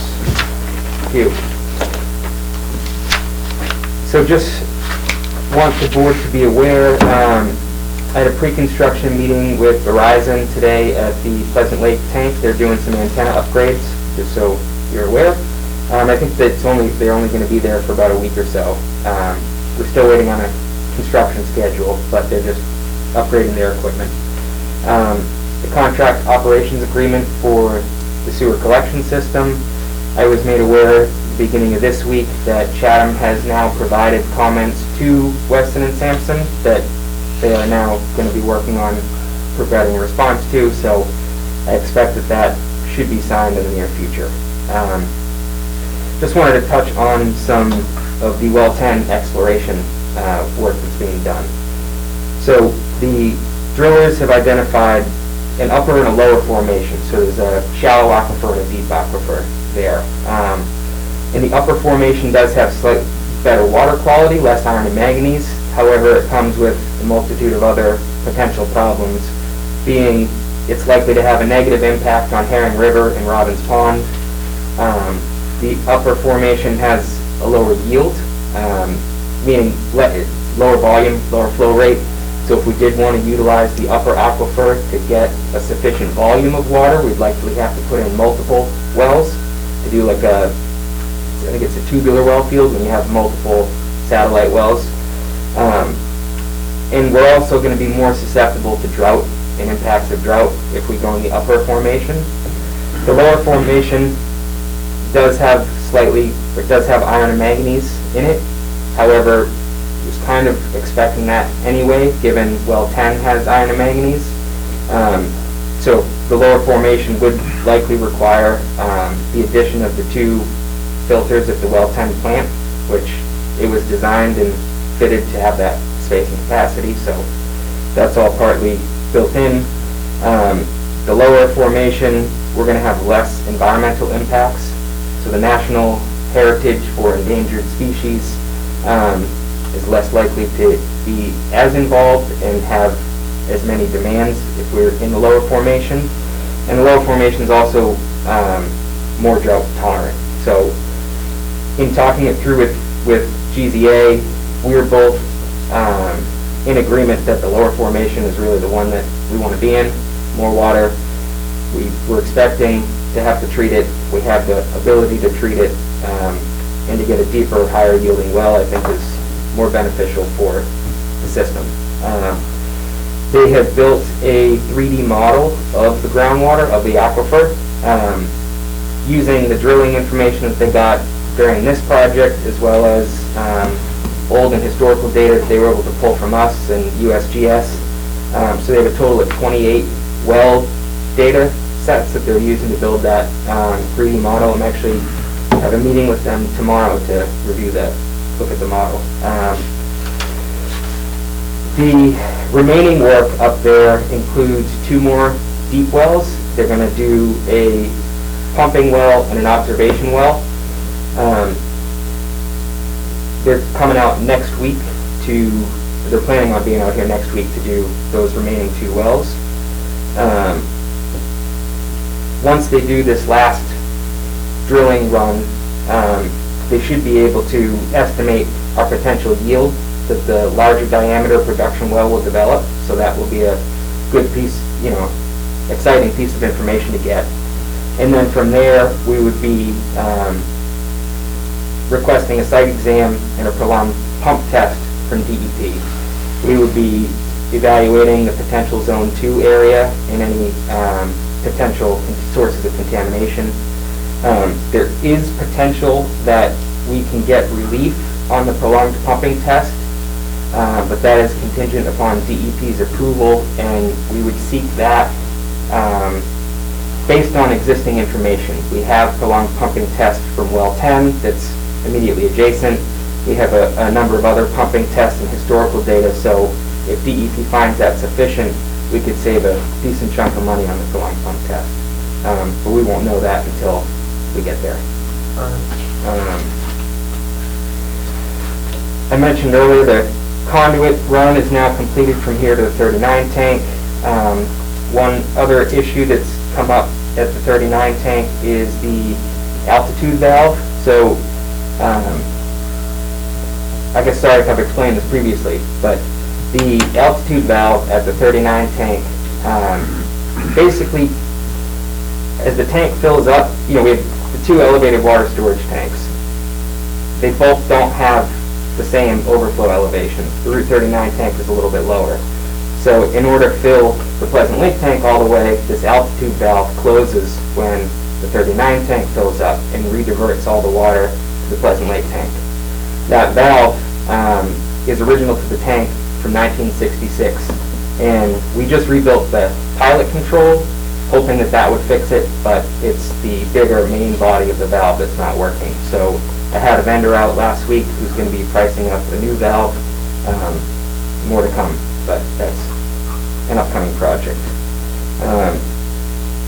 Few. So just want the board to be aware, I had a pre-construction meeting with Verizon today at the Pleasant Lake tank. They're doing some antenna upgrades, just so you're aware. I think that they're only going to be there for about a week or so. We're still waiting on a construction schedule, but they're just upgrading their equipment. The contract operations agreement for the sewer collection system, I was made aware at the beginning of this week that Chatham has now provided comments to Weston and Sampson that they are now going to be working on providing a response to, so I expect that should be signed in the near future. Just wanted to touch on some of the well 10 exploration work that's being done. So the drillers have identified an upper and a lower formation. So there's a shallow aquifer and a deep aquifer there. And the upper formation does have slightly better water quality, less iron and manganese. However, it comes with a multitude of other potential problems, being it's likely to have a negative impact on Herring River and Robbins Pond. The upper formation has a lower yield, meaning lower volume, lower flow rate. So if we did want to utilize the upper aquifer to get a sufficient volume of water, we'd likely have to put in multiple wells to do like I think it's a tubular well field when you have multiple satellite wells. And we're also going to be more susceptible to drought and impacts of drought if we go in the upper formation. The lower formation does have iron and manganese in it. However, I was kind of expecting that anyway, given well 10 has iron and manganese. So the lower formation would likely require the addition of the 2 filters at the well 10 plant, which it was designed and fitted to have that space and capacity, so that's all partly built in. The lower formation, we're going to have less environmental impacts. So the National Heritage for Endangered Species is less likely to be as involved and have as many demands if we're in the lower formation. And the lower formation is also more drought tolerant. So in talking it through with GZA, we were both in agreement that the lower formation is really the one that we want to be in. More water. We were expecting to have to treat it. We have the ability to treat it, and to get a deeper, higher yielding well, I think is more beneficial for the system. They have built a 3D model of the groundwater, of the aquifer, using the drilling information that they got during this project, as well as old and historical data that they were able to pull from us and USGS. So they have a total of 28 well data sets that they're using to build that 3D model. I'm actually have a meeting with them tomorrow to review that, look at the model. The remaining work up there includes 2 more deep wells. They're going to do a pumping well and an observation well. They're coming out next week they're planning on being out here next week to do those remaining 2 wells. Once they do this last drilling run, they should be able to estimate our potential yield that the larger diameter production well will develop. So that will be a good piece, exciting piece of information to get. And then from there, we would be requesting a site exam and a prolonged pump test from DEP. We would be evaluating the potential Zone 2 area and any potential sources of contamination. There is potential that we can get relief on the prolonged pumping test, but that is contingent upon DEP's approval, and we would seek that based on existing information. We have prolonged pumping tests from well 10 that's immediately adjacent. We have a number of other pumping tests and historical data, so if DEP finds that sufficient, we could save a decent chunk of money on the prolonged pump test. But we won't know that until we get there. I mentioned earlier the conduit run is now completed from here to the 39 tank. One other issue that's come up at the 39 tank is the altitude valve. So, I guess, sorry if I've explained this previously, but the altitude valve at the 39 tank, basically, as the tank fills up, we have the two elevated water storage tanks. They both don't have the same overflow elevation. The Route 39 tank is a little bit lower. So in order to fill the Pleasant Lake tank all the way, this altitude valve closes when the 39 tank fills up and rediverts all the water to the Pleasant Lake tank. That valve is original to the tank from 1966, and we just rebuilt the pilot control, hoping that that would fix it, but it's the bigger main body of the valve that's not working. So I had a vendor out last week who's going to be pricing up a new valve. More to come, but that's an upcoming project.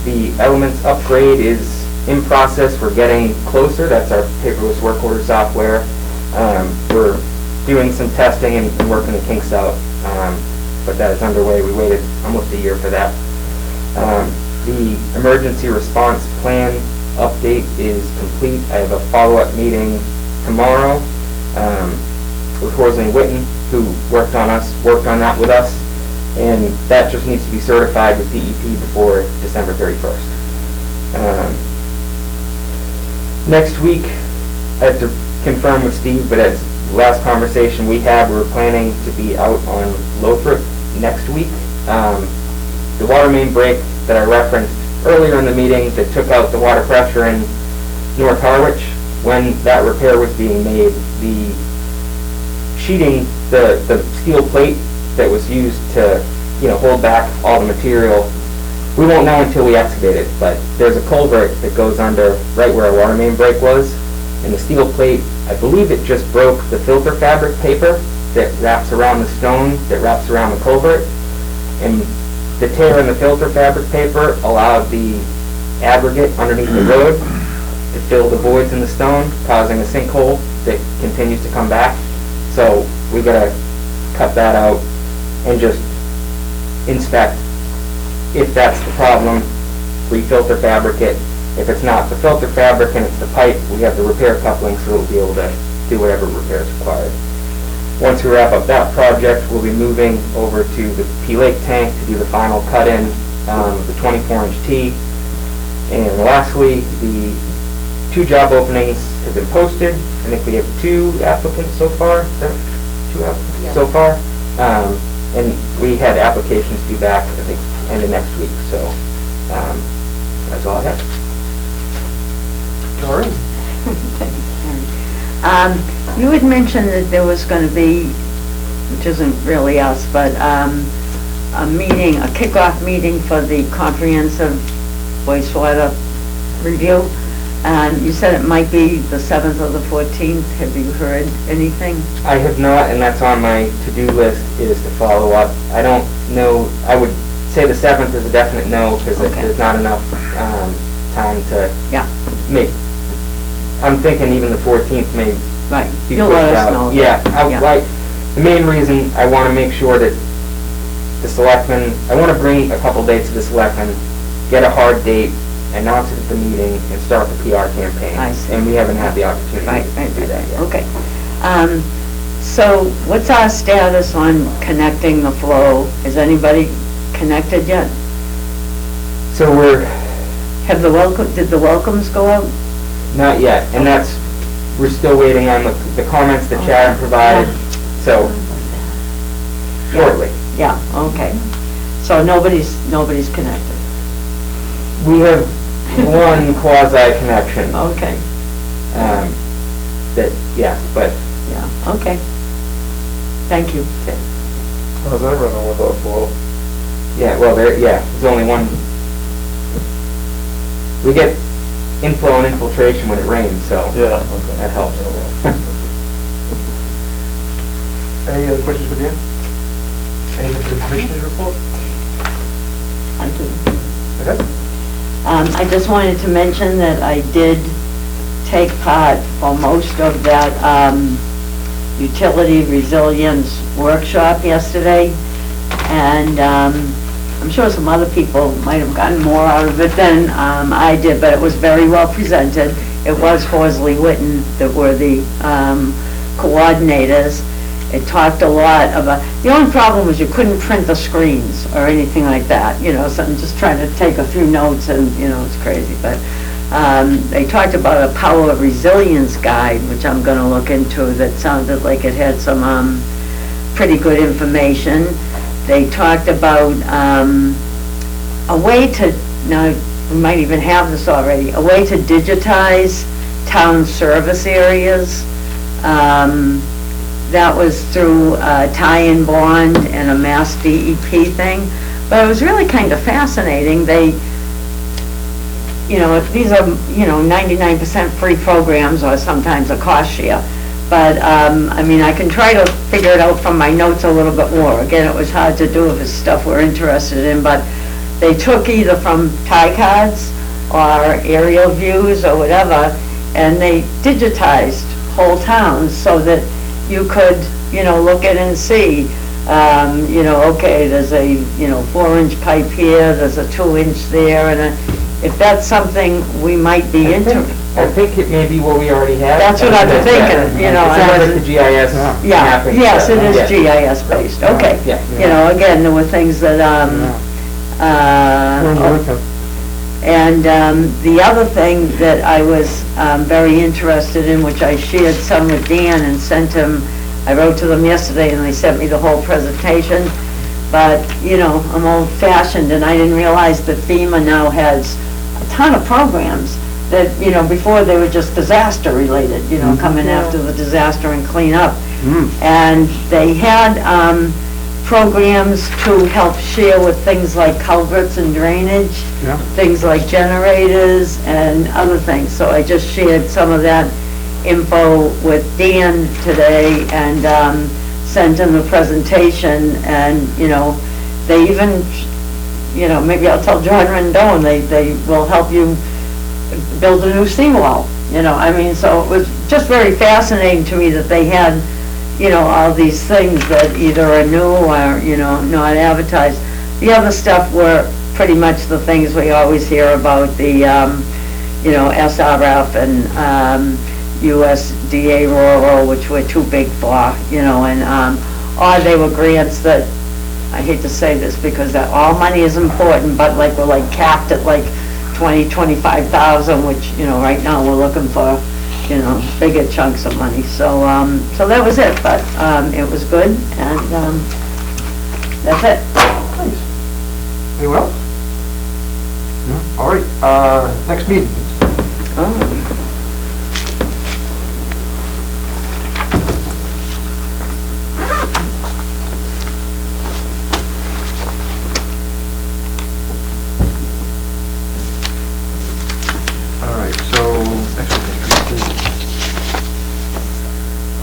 The Elements upgrade is in process. We're getting closer. That's our paperless work order software. We're doing some testing and working the kinks out, but that is underway. We waited almost a year for that. The emergency response plan update is complete. I have a follow-up meeting tomorrow with Horsley and Witten, who worked on that with us, and that just needs to be certified with DEP before December 31st. Next week, I have to confirm with Steve, but as last conversation we had, we were planning to be out on Lothrop next week. The water main break that I referenced earlier in the meeting that took out the water pressure in North Harwich, when that repair was being made, the sheeting, the steel plate that was used to, hold back all the material, we won't know until we excavate it, but there's a culvert that goes under right where our water main break was, and the steel plate, I believe it just broke the filter fabric paper that wraps around the stone, that wraps around the culvert, and the tear in the filter fabric paper allowed the aggregate underneath the road to fill the voids in the stone, causing a sinkhole that continues to come back. So we gotta cut that out and just inspect. If that's the problem, refilter fabric it. If it's not the filter fabric and it's the pipe, we have the repair coupling, so we'll be able to do whatever repair is required. Once we wrap up that project, we'll be moving over to the P Lake tank to do the final cut-in of the 24-inch T. And lastly, the 2 job openings have been posted. I think we have 2 applicants so far. Is that 2 applicants so far? And we had applications due back, I think, end of next week. So that's all I have. All right. You had mentioned that there was going to be, which isn't really us, but a meeting, a kickoff meeting for the comprehensive wastewater review. You said it might be the 7th or the 14th. Have you heard anything? I have not, and that's on my to-do list, is to follow up. I don't know, I would say the 7th is a definite no, because there's not enough time to make. I'm thinking even the 14th may be You'll pushed let us out. know. The main reason I want to make sure that the selectmen, I want to bring a couple dates to the selectmen, get a hard date, announce it at the meeting, and start the PR campaign. I see. And we haven't had the opportunity to do that yet. Okay. So what's our status on connecting the flow? Is anybody connected yet? So Did the welcomes go out? not yet, and we're still waiting on the comments that Chad provided, so shortly. Yeah, okay. So nobody's connected? We have one quasi-connection. Okay, okay. Thank you. How's that running without flow? There's only one. We get inflow and infiltration when it rains, so Yeah, okay. that helps. Any other questions for Dan? Anything for the commissioner's report? I do. Okay. I just wanted to mention that I did take part for most of that utility resilience workshop yesterday, and I'm sure some other people might have gotten more out of it than I did, but it was very well presented. It was Horsley Witten that were the coordinators. It talked a lot about, the only problem was you couldn't print the screens or anything like that, so I'm just trying to take a few notes and, it's crazy, but They talked about a power resilience guide, which I'm gonna look into, that sounded like it had some, pretty good information. They talked about, a way to, now, we might even have this already, a way to digitize town service areas. That was through a tie-in bond and a Mass DEP thing, but it was really kind of fascinating. They, these are, 99% free programs, or sometimes a cost share. But, I can try to figure it out from my notes a little bit more. Again, it was hard to do if it's stuff we're interested in, but they took either from tie cards or aerial views or whatever, and they digitized whole towns so that you could, look at and see, okay, there's a, 4-inch pipe here, there's a 2-inch there, and if that's something we might be interested. I think it may be what we already have. That's what I'm thinking, It sounds like the GIS Yeah, mapping yes, stuff. it is Yeah. GIS based, okay. Yeah. Again, there were things that, and the other thing that I was very interested in, which I shared some with Dan and sent him, I wrote to them yesterday and they sent me the whole presentation, but, I'm old-fashioned and I didn't realize that FEMA now has a ton of programs that, before they were just disaster-related, coming after the disaster and clean up. And they had programs to help share with things like culverts and drainage, things like generators and other things. So I just shared some of that info with Dan today and sent him the presentation, and, they even, maybe I'll tell John Rendon, they will help you build a new seawall, so it was just very fascinating to me that they had, all these things that either are new or, not advertised. The other stuff were pretty much the things we always hear about, the, SRF and USDA rural, which we're too big for, and, or they were grants that, I hate to say this because that all money is important, but like we're like capped at like 25,000, which, right now we're looking for, bigger chunks of money. So, so that was it, but, it was good, and, that's it. Nice. Anyone else? No? All right, next meeting. Oh.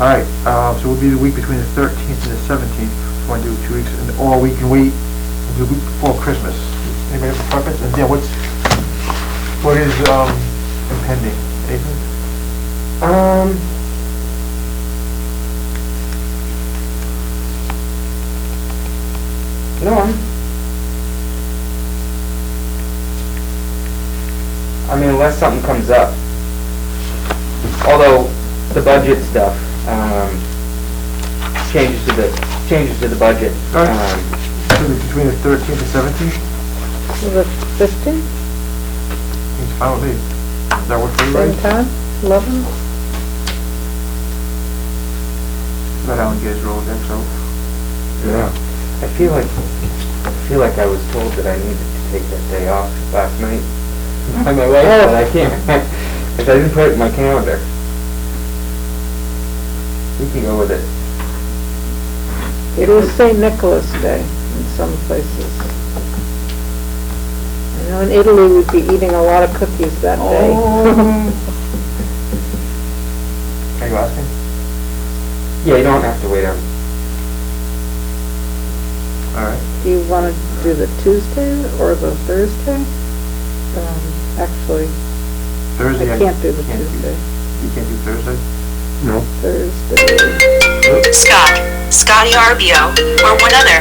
All right, so it will be the week between the 13th and the 17th. If you want to do 2 weeks, or we can wait until the week before Christmas. Anybody have a preference? And then what is impending? Anything? No, unless something comes up. Although the budget stuff, changes to the budget. All right. So between the 13th and 17th? The 15th, It's fine with me. Does that work for you, same right? time, 11? Let Alan get his Rolodex out. Yeah. I feel like I was told that I needed to take that day off last night by my wife, but I can't. Because I didn't put it in my calendar. We can go with it. It is St. Nicholas Day in some places. I know in Italy we'd be eating a lot of cookies that day. Are you asking? Yeah, you don't have to wait on. All right. Do you want to do the Tuesday or the Thursday? Actually, Thursday. I can't do the can't Tuesday. You can't do Thursday? No. Thursday. Scotty Arbio, or one other.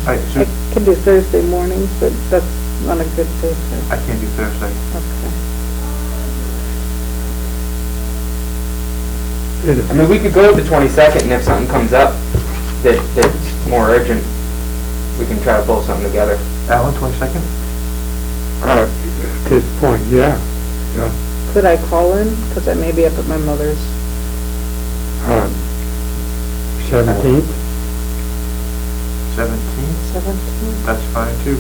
All right, so I can do Thursday morning, but that's not a good day for, I can't do Thursday. okay. We could go with the 22nd, and if something comes up that's more urgent, we can try to pull something together. Alan, 22nd? At this point, yeah. Could I call in? Because I may be up at my mother's. 17th? 17th? 17th? That's fine too.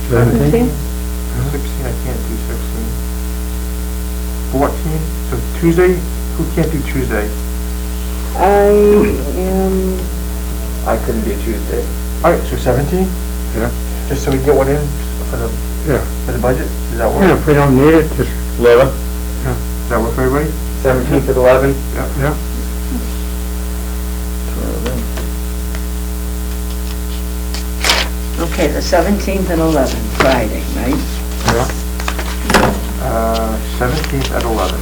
17th? 16, I can't do 16. 14, so Tuesday, who can't do Tuesday? I am, I couldn't do Tuesday. Alright, so 17? Yeah. Just so we can get one in for the, Yeah. for the budget? Does that Yeah, work? if we don't need it, just, 11? Does that work for everybody? 17th at 11? yeah. Okay, the 17th and 11th, Friday, right? 17th at 11.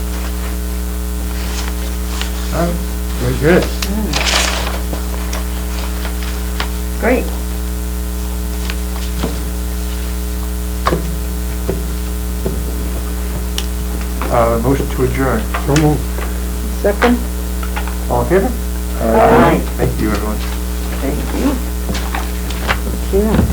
Alright, Very good. Great. motion to adjourn. So moved. second? All in favor? Aye. Thank you, everyone. Thank you. Yeah.